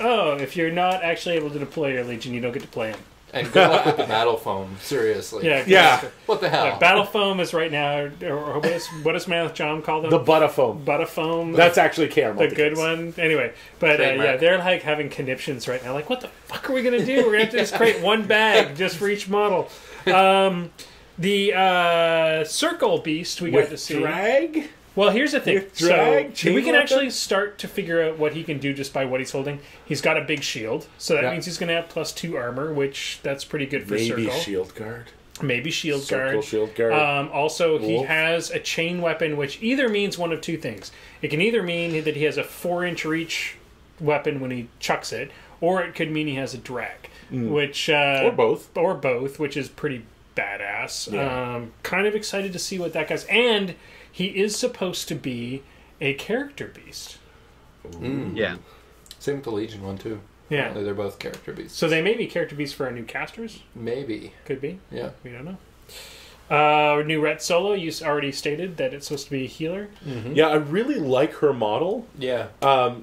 if you're not actually able to deploy your Legion, you don't get to play him. And good luck with the battle foam. Seriously. Yeah. What the hell? Battle foam is right now. Or what does Mammoth John call them? The Butafoam. Butafoam. That's actually caramel. The good one. Anyway, but they're like having conniptions right now. Like, what the fuck are we gonna do? We're gonna have to just create one bag just for each model. The Circle Beast we got to see. Drag? Well, here's the thing. With drag, so we can actually start to figure out what he can do just by what he's holding. He's got a big shield, so that means he's going to have +2 armor, which that's pretty good for Circle. Maybe shield guard. Maybe shield guard. Circle shield guard. Also, he has a chain weapon, which either means one of two things. It can either mean that he has a 4-inch reach weapon when he chucks it, or it could mean he has a drag, which or both, which is pretty badass. Yeah. Kind of excited to see what that guy's. And he is supposed to be a character beast. Yeah. Same with the Legion one, too. Yeah. They're both character beasts. So they may be character beasts for our new casters? Maybe. Could be. Yeah. We don't know. New Ret solo, you already stated that it's supposed to be a healer. Mm-hmm. Yeah, I really like her model. Yeah.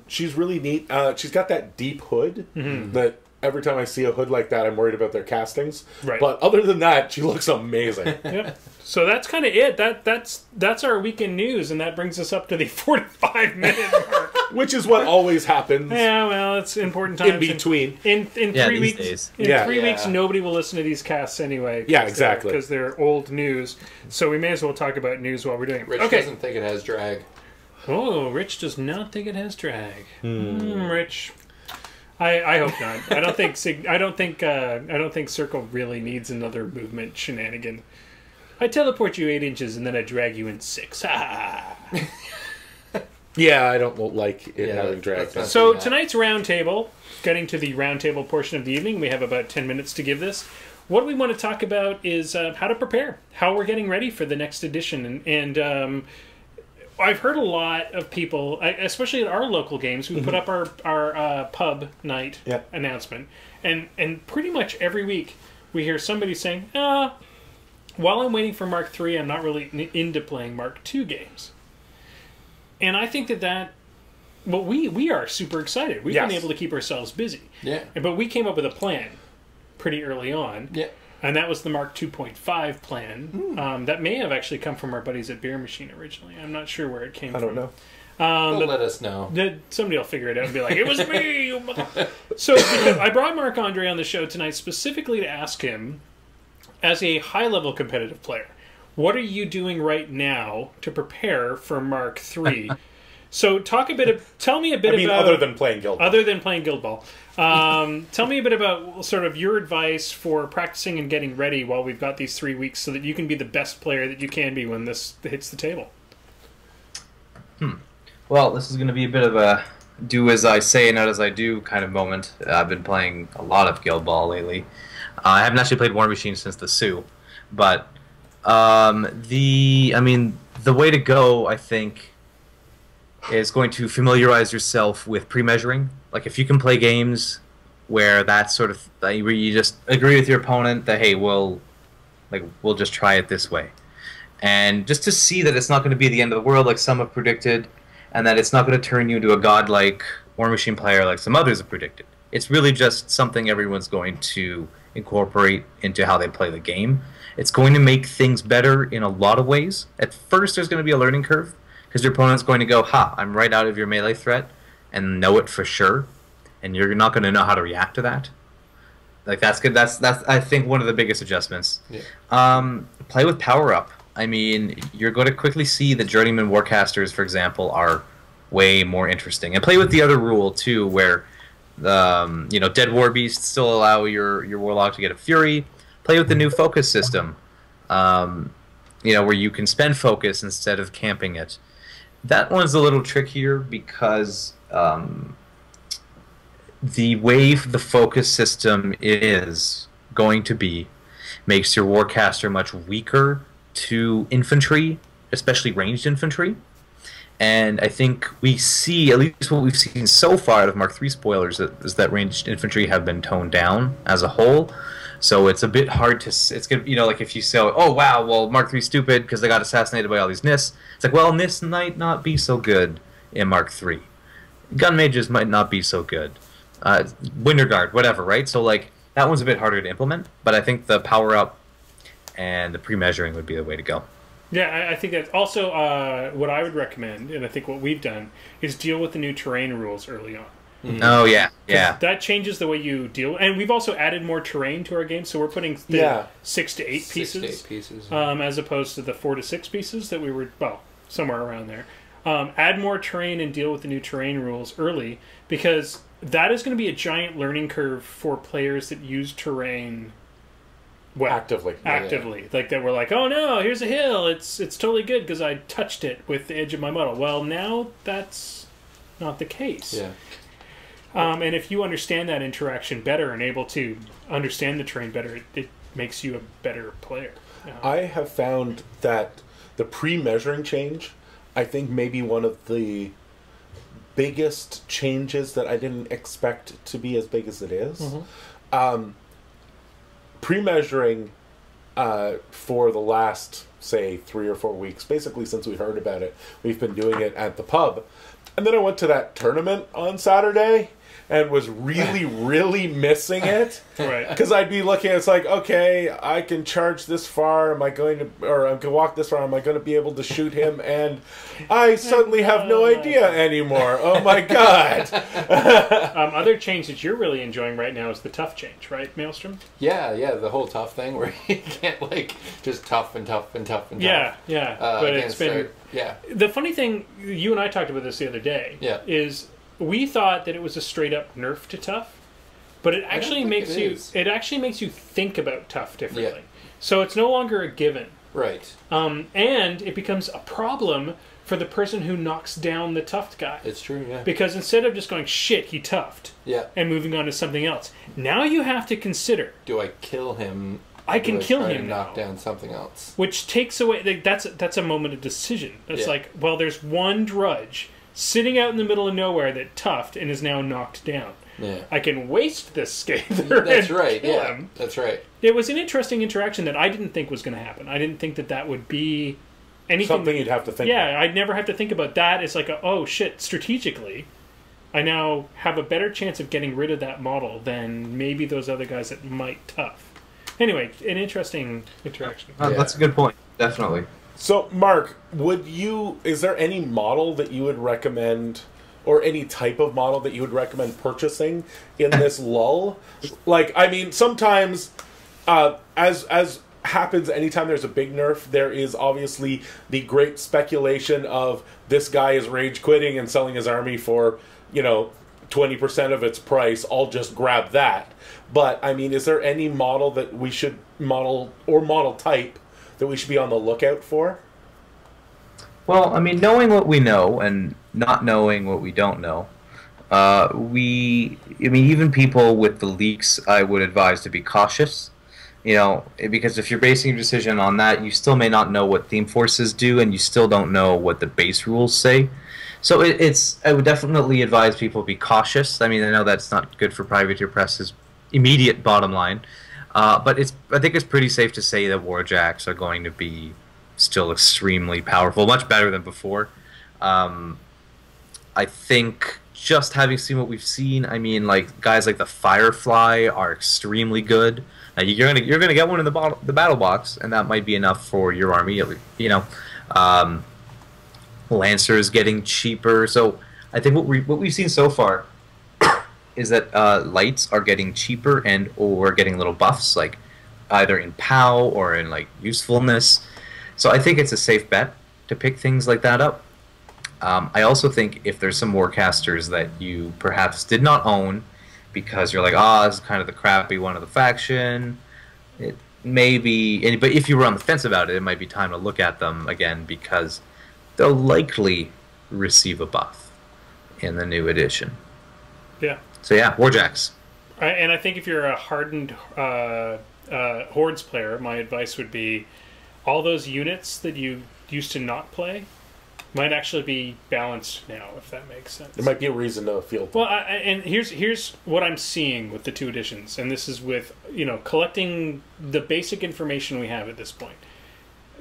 She's really neat. She's got that deep hood that every time I see a hood like that, I'm worried about their castings. Right. But other than that, she looks amazing. Yep. So that's kind of it. That's our weekend news, and that brings us up to the 45-minute mark. Which is what always happens. Yeah, well, it's important times. In between. In 3 weeks. Days. In 3 weeks, nobody will listen to these casts anyway. Yeah, exactly. Because they're old news. So we may as well talk about news while we're doing it. Rich doesn't think it has drag. Oh, Rich does not think it has drag. Rich. I hope not. I don't think Circle really needs another movement shenanigan. I teleport you 8 inches and then I drag you in 6. Yeah, I don't like it having drag. So tonight's roundtable, getting to the roundtable portion of the evening, we have about 10 minutes to give this. What we want to talk about is how to prepare, how we're getting ready for the next edition, and I've heard a lot of people, especially at our local games, we put up our pub night announcement, and pretty much every week we hear somebody saying, while I'm waiting for Mark III, I'm not really into playing Mark II games. And I think well, we are super excited. We've been able to keep ourselves busy. Yeah. But we came up with a plan pretty early on. Yeah. And that was the Mark 2.5 plan. That may have actually come from our buddies at Beer Machine originally. I'm not sure where it came from. I don't know. They'll let us know. Somebody will figure it out and be like, it was me! You mother-" So I brought Marc Andre on the show tonight specifically to ask him, as a high-level competitive player, what are you doing right now to prepare for Mark III? So tell me a bit about... other than playing Guild Ball. Other than playing Guild Ball. Tell me a bit about sort of your advice for practicing and getting ready while we've got these 3 weeks so that you can be the best player that you can be when this hits the table. Well, this is going to be a bit of a do as I say, not as I do kind of moment. I've been playing a lot of Guild Ball lately. I haven't actually played War Machine since the Sioux, but the way to go, I think, is going to familiarize yourself with pre-measuring. Like, if you can play games where that's sort of where you just agree with your opponent that, hey, we'll just try it this way, and just to see that it's not going to be the end of the world like some have predicted, and that it's not going to turn you into a godlike War Machine player like some others have predicted. It's really just something everyone's going to incorporate into how they play the game, It's going to make things better in a lot of ways. At first, there's going to be a learning curve because your opponent's going to go, "Ha, I'm right out of your melee threat," and know it for sure, and you're not going to know how to react to that. Like that's good. That's I think one of the biggest adjustments. Yeah. Play with power up. I mean, you're going to quickly see that journeyman warcasters, for example, are way more interesting. And play with the other rule too, where dead war beasts still allow your warlock to get a fury. Play with the new focus system, where you can spend focus instead of camping it. That one's a little trickier because the way the focus system is going to be makes your warcaster much weaker to infantry, especially ranged infantry. And I think we see, at least what we've seen so far out of Mark III spoilers, is that ranged infantry have been toned down as a whole. So it's a bit hard to, it's gonna, like if you say, oh wow, well Mark III stupid because they got assassinated by all these NIS. It's like, well, NIS might not be so good in Mark III. Gun mages might not be so good. Winter Guard, whatever, right? So like that one's a bit harder to implement, but I think the power up and the pre-measuring would be the way to go. Yeah, I think that's also what I would recommend, and I think what we've done is deal with the new terrain rules early on. Mm-hmm. Oh yeah, yeah. That changes the way you deal, and we've also added more terrain to our game, so we're putting 6 to 8 pieces, as opposed to the 4 to 6 pieces that we were somewhere around there. Add more terrain and deal with the new terrain rules early, because that is going to be a giant learning curve for players that use terrain. Well, actively. Like that we're like, oh no, here's a hill, it's totally good because I touched it with the edge of my model. Well, now that's not the case. Yeah. And if you understand that interaction better and able to understand the terrain better, it makes you a better player. I have found that the pre-measuring change, I think, maybe one of the biggest changes that I didn't expect to be as big as it is. Mm-hmm. Pre-measuring for the last, say, 3 or 4 weeks, basically since we heard about it, we've been doing it at the pub. And then I went to that tournament on Saturday and was really, really missing it. Right. Because I'd be looking, it's like, okay, I can charge this far, I can walk this far, am I going to be able to shoot him? And I suddenly have no idea anymore. Oh my god. Other change that you're really enjoying right now is the tough change, right, Maelstrom? Yeah, the whole tough thing where you can't, just tough and tough and tough and tough. Yeah, but it's been... Yeah. The funny thing, you and I talked about this the other day, is... We thought that it was a straight up nerf to tough, but it actually makes you think about tough differently. Yeah. So it's no longer a given. Right. And it becomes a problem for the person who knocks down the toughed guy. It's true, yeah. Because instead of just going, shit, he toughed, and moving on to something else, now you have to consider, do I kill him? I can kill him now. Knock down something else. Which takes away, that's a moment of decision. It's like, well, there's one drudge sitting out in the middle of nowhere that toughed and is now knocked down. Yeah. I can waste this scather. That's right. Kill him. That's right. It was an interesting interaction that I didn't think was going to happen. I didn't think that would be anything. Something you'd have to think about. Yeah, I'd never have to think about that. It's like, oh shit, strategically, I now have a better chance of getting rid of that model than maybe those other guys that might tough. Anyway, an interesting interaction. That's a good point. Definitely. So, Mark, is there any model that you would recommend, or any type of model that you would recommend purchasing in this lull? Sometimes, as happens anytime there's a big nerf, there is obviously the great speculation of this guy is rage quitting and selling his army for, 20% of its price. I'll just grab that. But, is there any model that we should model type that we should be on the lookout for? Well, knowing what we know and not knowing what we don't know, even people with the leaks, I would advise to be cautious. Because if you're basing your decision on that, you still may not know what theme forces do, and you still don't know what the base rules say. So I would definitely advise people to be cautious. I know that's not good for Privateer Press's immediate bottom line. But I think it's pretty safe to say that Warjacks are going to be still extremely powerful, much better than before. I think just having seen what we've seen, guys like the Firefly are extremely good. You're gonna get one in the battle box, and that might be enough for your army. You know, Lancer is getting cheaper. So I think what we've seen so far is that lights are getting cheaper and or getting little buffs, like either in POW or in like usefulness. So I think it's a safe bet to pick things like that up. I also think if there's some warcasters that you perhaps did not own because you're like, this is kind of the crappy one of the faction, it may be, but if you were on the fence about it, it might be time to look at them again because they'll likely receive a buff in the new edition. Yeah. So yeah, Warjacks. And I think if you're a hardened Hordes player, my advice would be all those units that you used to not play might actually be balanced now, if that makes sense. There might be a reason to feel. Well, and here's what I'm seeing with the two editions, and this is with collecting the basic information we have at this point.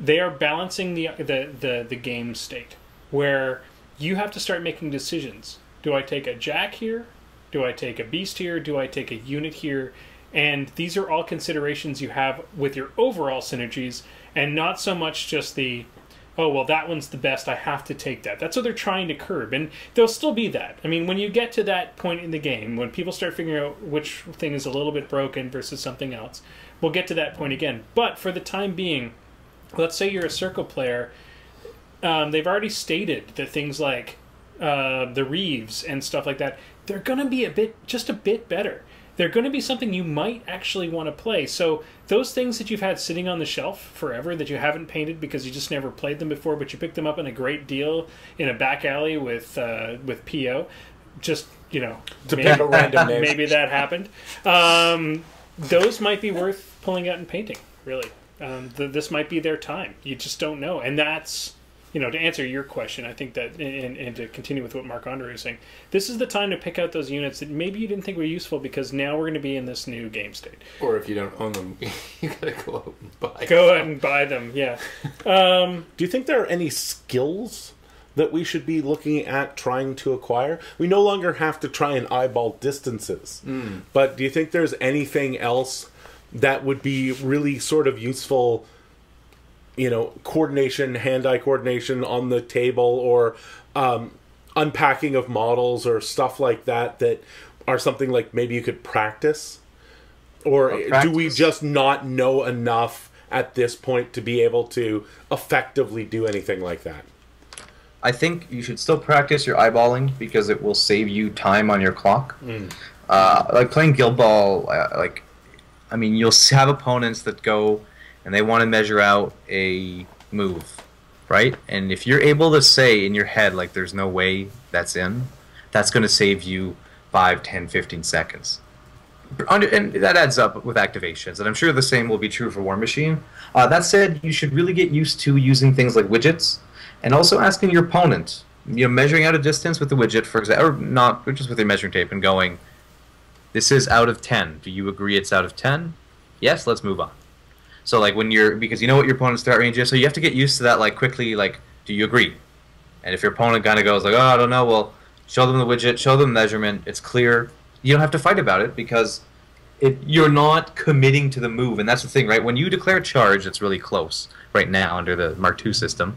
They are balancing the game state, where you have to start making decisions. Do I take a Jack here? Do I take a Beast here? Do I take a unit here? And these are all considerations you have with your overall synergies, and not so much just the, oh, well, that one's the best, I have to take that. That's what they're trying to curb, and there'll still be that. I mean, when you get to that point in the game, when people start figuring out which thing is a little bit broken versus something else, we'll get to that point again. But for the time being, let's say you're a Circle player, they've already stated that things like the Reeves and stuff like that, they're going to be just a bit better. They're going to be something you might actually want to play. So those things that you've had sitting on the shelf forever that you haven't painted because you just never played them before, but you picked them up in a great deal in a back alley with PO, just, maybe that happened. Those might be worth pulling out and painting, really. This might be their time. You just don't know. And that's, to answer your question, I think that, and to continue with what Marc-Andre was saying, this is the time to pick out those units that maybe you didn't think were useful because now we're going to be in this new game state. Or if you don't own them, you got to go out and buy them. Go out and buy them, yeah. Do you think there are any skills that we should be looking at trying to acquire? We no longer have to try and eyeball distances. But do you think there's anything else that would be really sort of useful, coordination, hand-eye coordination on the table, or unpacking of models or stuff like that are something like maybe you could practice? Or do we just not know enough at this point to be able to effectively do anything like that? I think you should still practice your eyeballing because it will save you time on your clock. Like playing Guild Ball, you'll have opponents that go and they want to measure out a move, right? And if you're able to say in your head, like, there's no way that's in, that's going to save you 5, 10, 15 seconds. And that adds up with activations, and I'm sure the same will be true for War Machine. That said, you should really get used to using things like widgets, and also asking your opponent, measuring out a distance with the widget, for example, or not, just with your measuring tape, and going, this is out of 10. Do you agree it's out of 10? Yes, let's move on. So, like, because you know what your opponent's start range is, so you have to get used to that, like, quickly, like, do you agree? And if your opponent kind of goes, like, I don't know, well, show them the widget, show them the measurement, it's clear. You don't have to fight about it, because you're not committing to the move, and that's the thing, right? When you declare a charge that's really close, right now, under the Mark II system,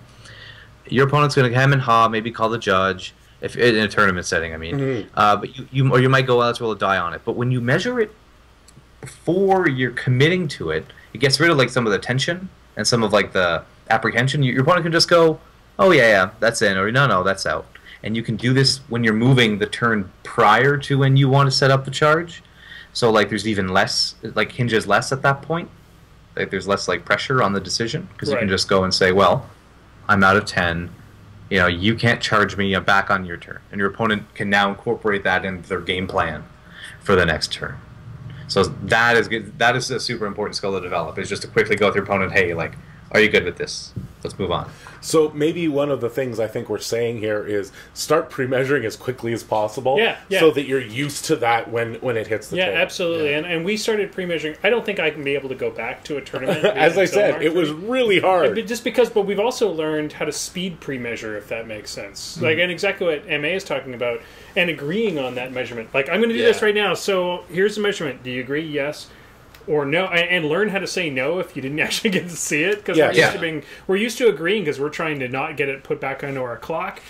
your opponent's going to hem and haw, maybe call the judge, if in a tournament setting, I mean. But you might go, let's roll a die on it. But when you measure it before you're committing to it, it gets rid of, like, some of the tension and some of, like, the apprehension. Your opponent can just go, oh, yeah, that's in, or no, that's out. And you can do this when you're moving the turn prior to when you want to set up the charge. So, like, there's even less, like, hinges less at that point. Like, there's less, like, pressure on the decision, because you can just go and say, well, I'm out of 10. You can't charge me. I'm back on your turn. And your opponent can now incorporate that into their game plan for the next turn. So that is good. That is a super important skill to develop, is just to quickly go with your opponent, hey, like, are you good with this? Let's move on. So maybe one of the things I think we're saying here is start pre-measuring as quickly as possible, so that you're used to that when it hits the table. Yeah, absolutely. Yeah. And we started pre-measuring. I don't think I can be able to go back to a tournament. As I said, it was really hard. But we've also learned how to speed pre-measure, if that makes sense. Like, and exactly what MA is talking about, and agreeing on that measurement. Like, I'm going to do this right now, so here's the measurement. Do you agree? Yes. or no, and learn how to say no if you didn't actually get to see it, because we're used to agreeing because we're trying to not get it put back onto our clock.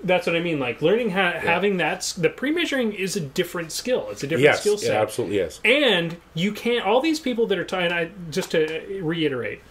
That's what I mean. Like learning having the pre-measuring is a different skill. It's a different skill set. Yes, it absolutely is. And you can't. All these people that are just to reiterate,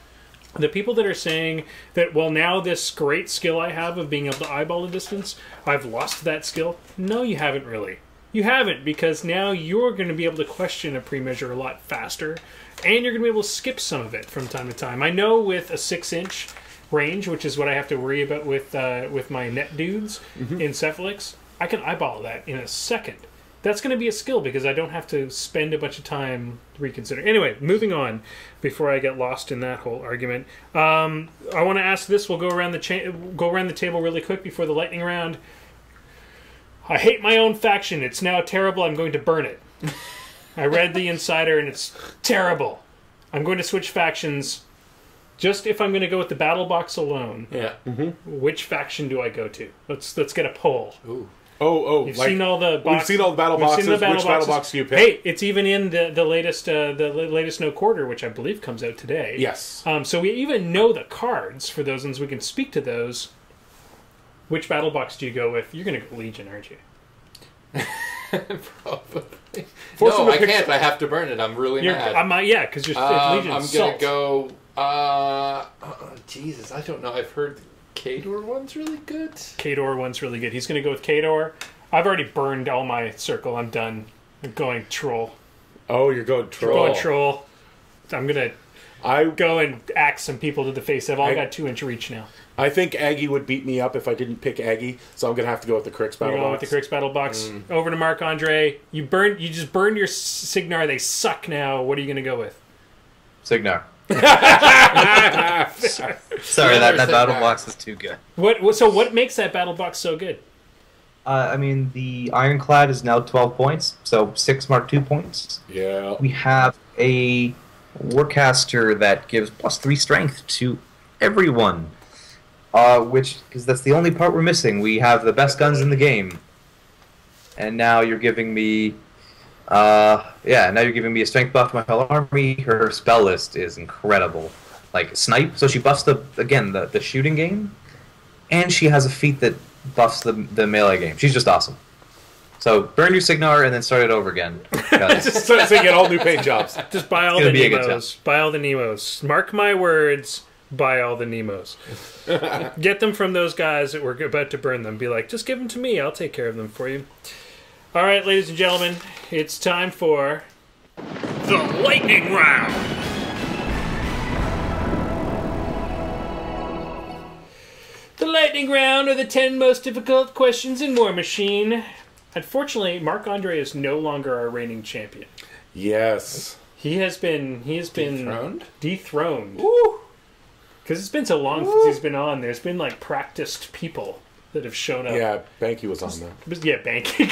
the people that are saying that, well, now this great skill I have of being able to eyeball the distance, I've lost that skill. No, you haven't really. You haven't, because now you're going to be able to question a pre-measure a lot faster, and you're going to be able to skip some of it from time to time. I know with a 6-inch range, which is what I have to worry about with my net dudes in Cephalix, I can eyeball that in a second. That's going to be a skill because I don't have to spend a bunch of time reconsidering. Anyway, moving on before I get lost in that whole argument. I want to ask this. We'll go around the table really quick before the lightning round. I hate my own faction. It's now terrible. I'm going to burn it. I read the Insider and it's terrible. I'm going to switch factions. Just if I'm going to go with the battle box alone. Yeah. Which faction do I go to? Let's get a poll. Ooh. We've seen all the boxes. We've seen all the battle boxes. Which battle box do you pick? Hey, it's even in the latest No Quarter, which I believe comes out today. Yes. So we even know the cards for those ones. We can speak to those. Which battle box do you go with? You're going to go Legion, aren't you? Probably. No, I can't. I have to burn it. I'm really mad. Because you're Legion. I'm going to go... Jesus, I don't know. I've heard Kador one's really good. Kador one's really good. He's going to go with Kador. I've already burned all my circle. I'm done. I'm going Troll. Oh, you're going Troll. Going Troll. I'm going to go and axe some people to the face. I've all got 2-inch reach now. I think Aggie would beat me up if I didn't pick Aggie, so I'm going to have to go with the Crix battle box. With the Crix battle box. Over to Marc Andre. You just burned your Signar. They suck now. What are you going to go with? Signar. Sorry, that battle box is too good. What makes that battle box so good? I mean, the Ironclad is now 12 points, so 6 Mark II points. Yeah. We have a Warcaster that gives +3 strength to everyone, because that's the only part we're missing. We have the best guns in the game, and now you're giving me, now you're giving me a strength buff to my whole army. Her spell list is incredible, like snipe. So she buffs the shooting game, and she has a feat that buffs the melee game. She's just awesome. So burn your Signar and then start it over again. So you get all new paint jobs. Just buy all the Nemos. Buy all the Nemos. Mark my words. Buy all the Nemos. Get them from those guys that were about to burn them. Be like, just give them to me. I'll take care of them for you. All right, ladies and gentlemen, it's time for the lightning round. The lightning round are the 10 most difficult questions in War Machine. Unfortunately, Marc Andre is no longer our reigning champion. Yes. He has been dethroned. Woo! Because it's been so long since he's been on. There's been like practiced people that have shown up. Yeah, Banky was on there. Yeah, Banky.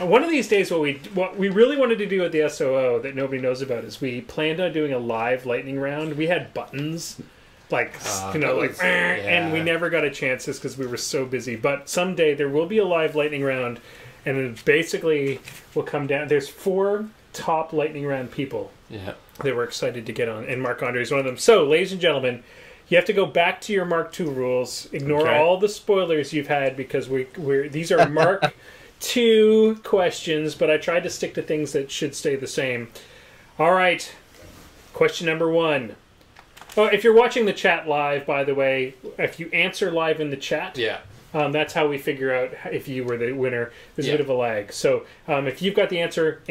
One of these days, what we really wanted to do at the SOO that nobody knows about is we planned on doing a live lightning round. We had buttons, and we never got a chance just because we were so busy. But someday there will be a live lightning round, and it basically will come down. There's 4 top lightning round people. Yeah. That we're excited to get on, and Marc Andre is one of them. So, ladies and gentlemen, you have to go back to your Mark II rules. Ignore all the spoilers you've had because these are Mark II questions, but I tried to stick to things that should stay the same. All right, question number 1. Oh, if you're watching the chat live, by the way, if you answer live in the chat, that's how we figure out if you were the winner. There's a bit of a lag. So if you've got the answer,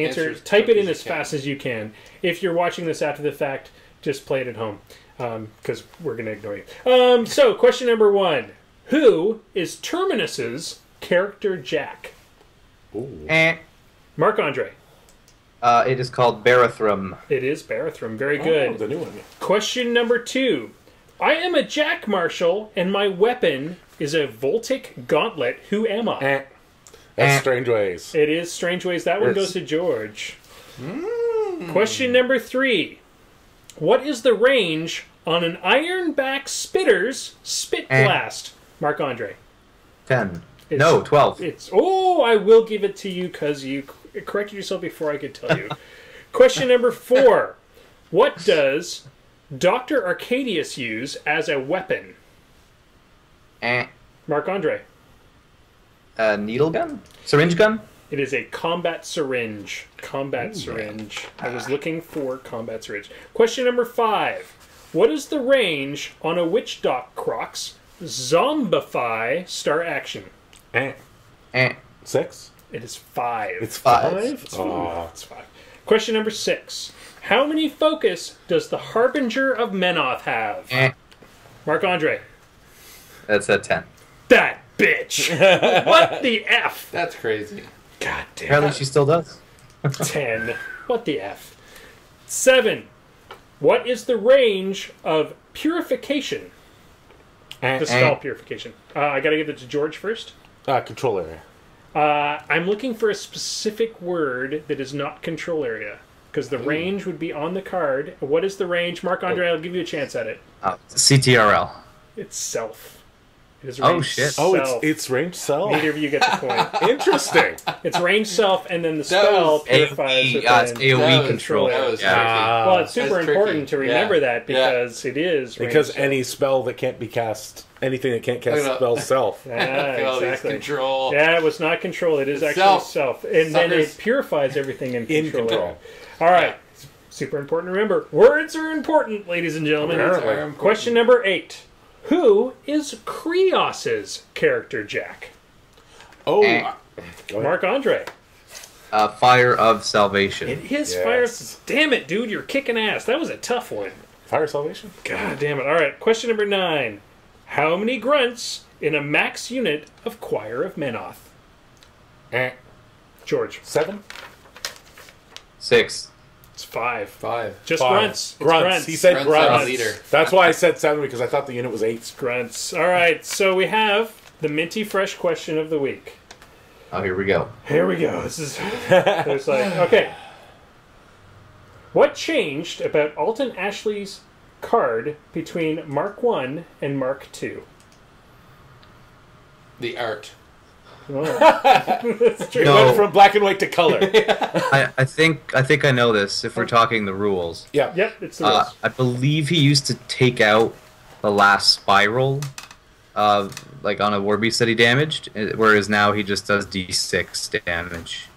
type it in as fast as you can. If you're watching this after the fact, just play it at home because we're going to ignore you. So question number 1. Who is Terminus's character Jack? Marc Andre. It is called Barathrum. It is Barathrum. Very good. The new one. Question number 2. I am a Jack Marshal, and my weapon is a Voltic Gauntlet. Who am I? That's Strange Ways. It is Strange Ways. That one goes to George. Question number 3. What is the range on an Ironback Spitter's Spit Blast? Marc Andre. 10. No, 12. I will give it to you because you corrected yourself before I could tell you. Question number 4. What does Dr. Arcadius use as a weapon? Marc-Andre. Needle gun? Syringe gun? It is a combat syringe. Combat syringe. I was looking for combat syringe. Question number 5. What is the range on a Witch Doc Croc's Zombify star action? 6? It is 5. It's 5? It's 5. Question number 6. How many focus does the Harbinger of Menoth have? Marc-Andre. That's a 10. That bitch! What the F? That's crazy. God damn. Apparently she still does. 10. What the F? 7. What is the range of purification? The spell purification. I gotta give it to George first. Control area. I'm looking for a specific word that is not control area. Because the range would be on the card. What is the range? Marc-Andre, I'll give you a chance at it. CTRL. It's self. It is Oh, range shit. self. It's range self. Neither of you get the point. Interesting. It's range self, and then the spell purifies it's within AoE control. That was Yeah. tricky. Well, it's super That's important tricky. to remember Yeah. that because it is range Because self. any spell that can't be cast, anything that can't cast Look at spells self. Yeah, All these exactly. control. Yeah, it was not control. It is It's actually self. self. And then Suckers. it purifies everything in In control. control. All right. Super important to remember. Words are important, ladies and gentlemen. Apparently. Question number 8. Who is Krios's character, Jack? Oh. Go ahead. Marc-Andre. Fire of Salvation. It is Yes. Fire. Damn it, dude. You're kicking ass. That was a tough one. Fire salvation? God damn it. All right. Question number 9. How many grunts in a max unit of Choir of Menoth? George. 7? 6. It's 5. 5. Just 5. grunts. It's Grunts. He said Grunts grunts. are leader. That's why I said 7, because I thought the unit was 8. Grunts. All right. So we have the minty fresh question of the week. Oh, here we go. Here we go. This is. There's like, okay. What changed about Alton Ashley's card between Mark 1 and Mark 2? The art. Oh. That's true. It No. went from black and white to color. I think I know this. If we're talking the rules, Yeah. Yep, it's the rules. I believe he used to take out the last spiral, like on a war beast that he damaged, whereas now he just does D6 damage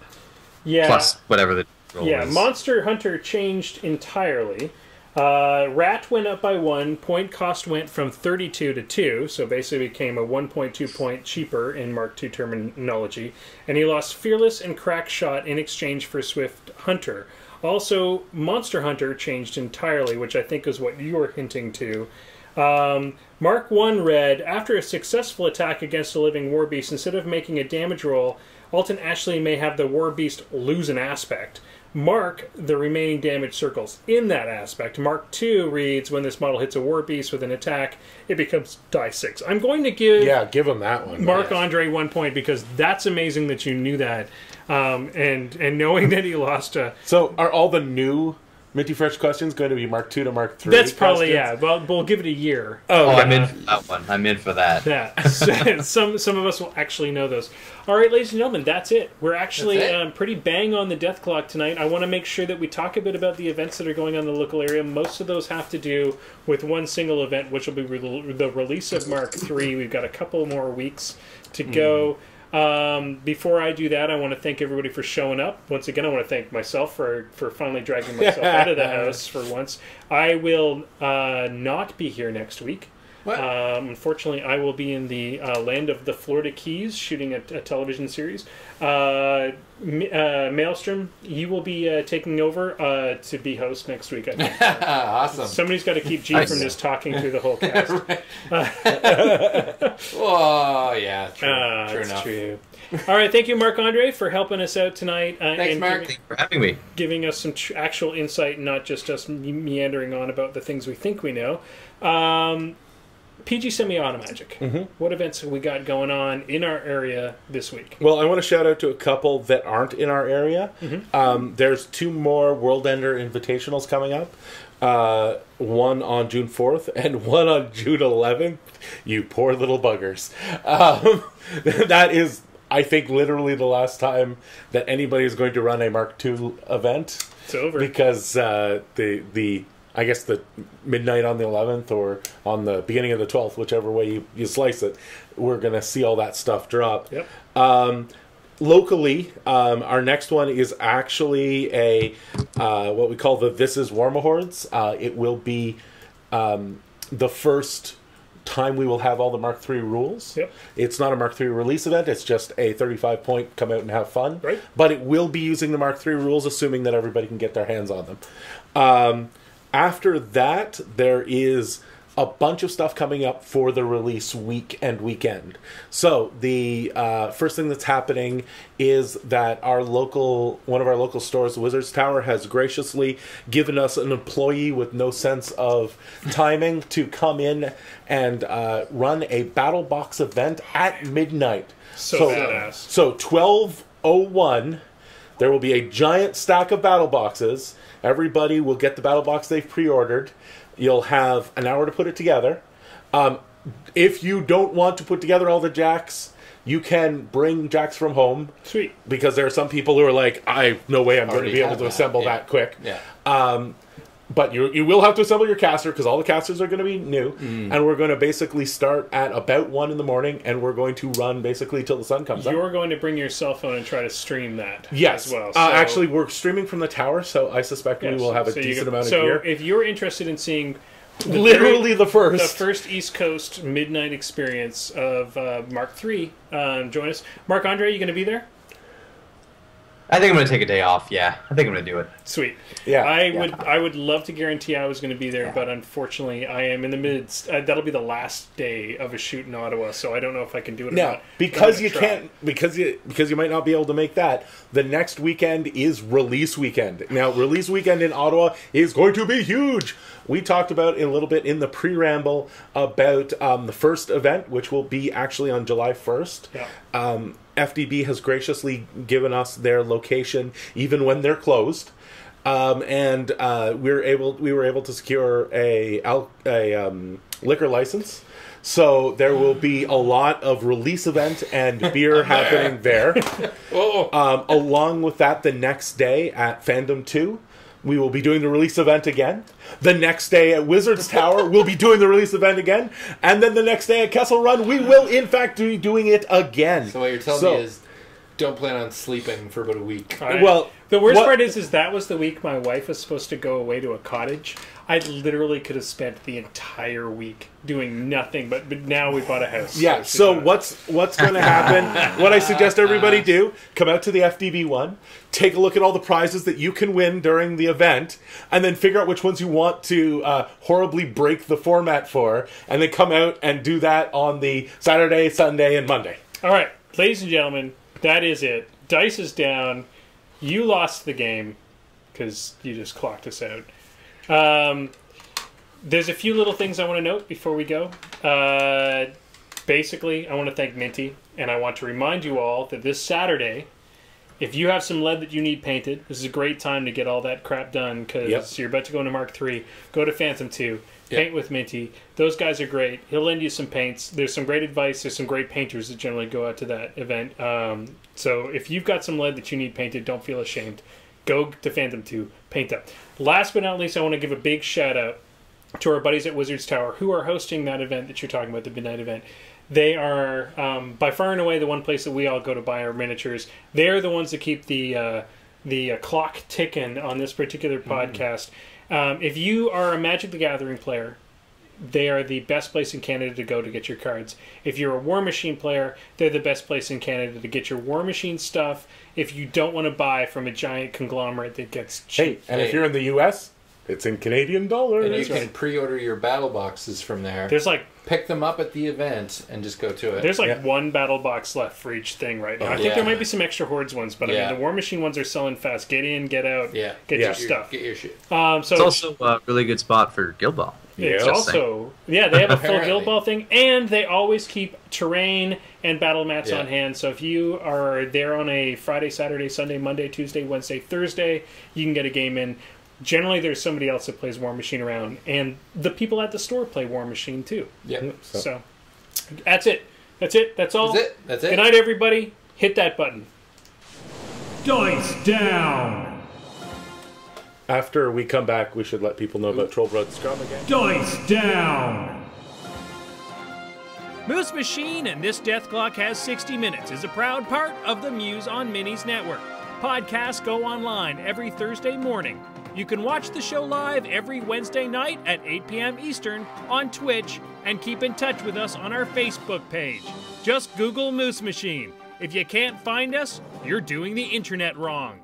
Yeah. plus whatever the roll Yeah, is. Monster Hunter changed entirely. Rat went up by 1. Point cost went from 32 to 2, so basically became a 1.2 point cheaper in Mark II terminology. And he lost Fearless and Crack Shot in exchange for Swift Hunter. Also, Monster Hunter changed entirely, which I think is what you were hinting to. Mark 1 read, after a successful attack against a living war beast, instead of making a damage roll, Alton Ashley may have the war beast lose an aspect. Mark the remaining damage circles in that aspect. Mark 2 reads, when this model hits a war beast with an attack, it becomes die 6. I'm going to give him that one. Marc-Andre 1 point because that's amazing that you knew that. And knowing that he lost a... So are all the new Minty Fresh questions going to be Mark 2 to Mark 3? That's probably, questions? yeah. Well, we'll give it a year. Oh, I'm in for that one. I'm in for that. Yeah. some of us will actually know those. All right, ladies and gentlemen, that's it. We're actually pretty bang on the death clock tonight. I want to make sure that we talk a bit about the events that are going on in the local area. Most of those have to do with one single event, which will be the release of Mark III. We've got a couple more weeks to go. Before I do that, I want to thank everybody for showing up. Once again, I want to thank myself for finally dragging myself out of the house for once. I will not be here next week. What? Unfortunately, I will be in the land of the Florida Keys shooting a television series. Maelstrom, you will be taking over to be host next week, I think. Awesome. Somebody's got to keep G Nice. from just talking through the whole cast. Oh, yeah. True, true It's enough. true. All right, thank you, Marc-Andre, for helping us out tonight. Thanks, and Mark. Thank you for having me. giving us some actual insight, not just us meandering on about the things we think we know. PG Semi-Automagic. What events have we got going on in our area this week? Well, I want to shout out to a couple that aren't in our area. There's 2 more World Ender Invitationals coming up. One on June 4th and one on June 11th. You poor little buggers. That is I think literally the last time that anybody is going to run a Mark II event. It's over. Because I guess the midnight on the 11th or on the beginning of the 12th, whichever way you slice it, we're going to see all that stuff drop. Yep. Locally, our next one is actually a what we call the This Is Warmahordes. It will be the first time we will have all the Mark III rules. Yep. It's not a Mark III release event. It's just a 35-point come out and have fun. Right. But it will be using the Mark III rules, assuming that everybody can get their hands on them. After that, there is a bunch of stuff coming up for the release week and weekend. So the first thing that's happening is that one of our local stores, Wizards Tower, has graciously given us an employee with no sense of timing to come in and run a battle box event at midnight. So badass. So 12:01, there will be a giant stack of battle boxes. Everybody will get the battle box they've pre-ordered. You'll have an hour to put it together. If you don't want to put together all the jacks, you can bring jacks from home. Sweet. Because there are some people who are like, no way I'm going to be able to assemble that quick. Yeah. But you will have to assemble your caster, because all the casters are going to be new. And we're going to basically start at about 1 in the morning, and we're going to run basically till the sun comes up. You're going to bring your cell phone and try to stream that yes. as well. So, actually, we're streaming from the tower, so I suspect we will have a decent amount of gear. So if you're interested in seeing the first East Coast midnight experience of Mark III, join us. Marc Andre, you going to be there? I think I'm going to take a day off, yeah. I think I'm going to do it. Sweet. Yeah. I would love to guarantee I was going to be there, but unfortunately I am in the midst. That'll be the last day of a shoot in Ottawa, so I don't know if I can do it or not. Because you can't, because you might not be able to make that, the next weekend is release weekend. Now, release weekend in Ottawa is going to be huge. We talked about a little bit in the pre-ramble about the first event, which will be actually on July 1st. Yeah. FDB has graciously given us their location even when they're closed, and we were able to secure a liquor license. So there will be a lot of release event and beer happening there. Along with that, the next day at Fandom 2, we will be doing the release event again. The next day at Wizards Tower, we'll be doing the release event again. And then the next day at Kessel Run, we will, in fact, be doing it again. So what you're telling me is don't plan on sleeping for about a week. Well, the worst part is that was the week my wife was supposed to go away to a cottage. I literally could have spent the entire week doing nothing, but now we bought a house. Yeah, so what's going to happen, what I suggest everybody do, come out to the FDB one, take a look at all the prizes that you can win during the event, and then figure out which ones you want to horribly break the format for, and then come out and do that on the Saturday, Sunday, and Monday. All right, ladies and gentlemen, that is it. Dice is down. You lost the game because you just clocked us out. There's a few little things I want to note before we go. Basically, I want to thank Minty, and I want to remind you all that this Saturday, if you have some lead that you need painted, this is a great time to get all that crap done, because you're about to go into Mark III. Go to Phantom 2. Paint with Minty. Those guys are great. He'll lend you some paints. There's some great advice. There's some great painters that generally go out to that event. So if you've got some lead that you need painted, don't feel ashamed. Go to Phantom 2. Paint up. Last but not least, I want to give a big shout out to our buddies at Wizards Tower who are hosting that event that you're talking about, the midnight event. They are by far and away the one place that we all go to buy our miniatures. They're the ones that keep the clock ticking on this particular podcast. If you are a Magic the Gathering player, they are the best place in Canada to go to get your cards. If you're a War Machine player, they're the best place in Canada to get your War Machine stuff if you don't want to buy from a giant conglomerate that gets cheap. And if you're in the U.S., it's in Canadian dollars. And you can pre-order your battle boxes from there. There's pick them up at the event and just go to it. There's one battle box left for each thing right now. I think there might be some extra Hordes ones, but I mean the War Machine ones are selling fast. Get in, get out, get your stuff. Get your shit. So it's also a really good spot for Guild Ball. It's also they have a full Guild Ball thing, and they always keep terrain and battle mats on hand. So if you are there on a Friday, Saturday, Sunday, Monday, Tuesday, Wednesday, Thursday, you can get a game in. Generally, there's somebody else that plays War Machine around, and the people at the store play War Machine too. Yeah. So that's it. That's all. That's it. Good night, everybody. hit that button. Dice down! After we come back, we should let people know about Trollblood Scrum again. Dice down! Moose Machine and This Death Clock Has 60 Minutes is a proud part of the Muse on Minis network. Podcasts go online every Thursday morning. You can watch the show live every Wednesday night at 8 p.m. Eastern on Twitch and keep in touch with us on our Facebook page. Just Google Moose Machine. If you can't find us, you're doing the internet wrong.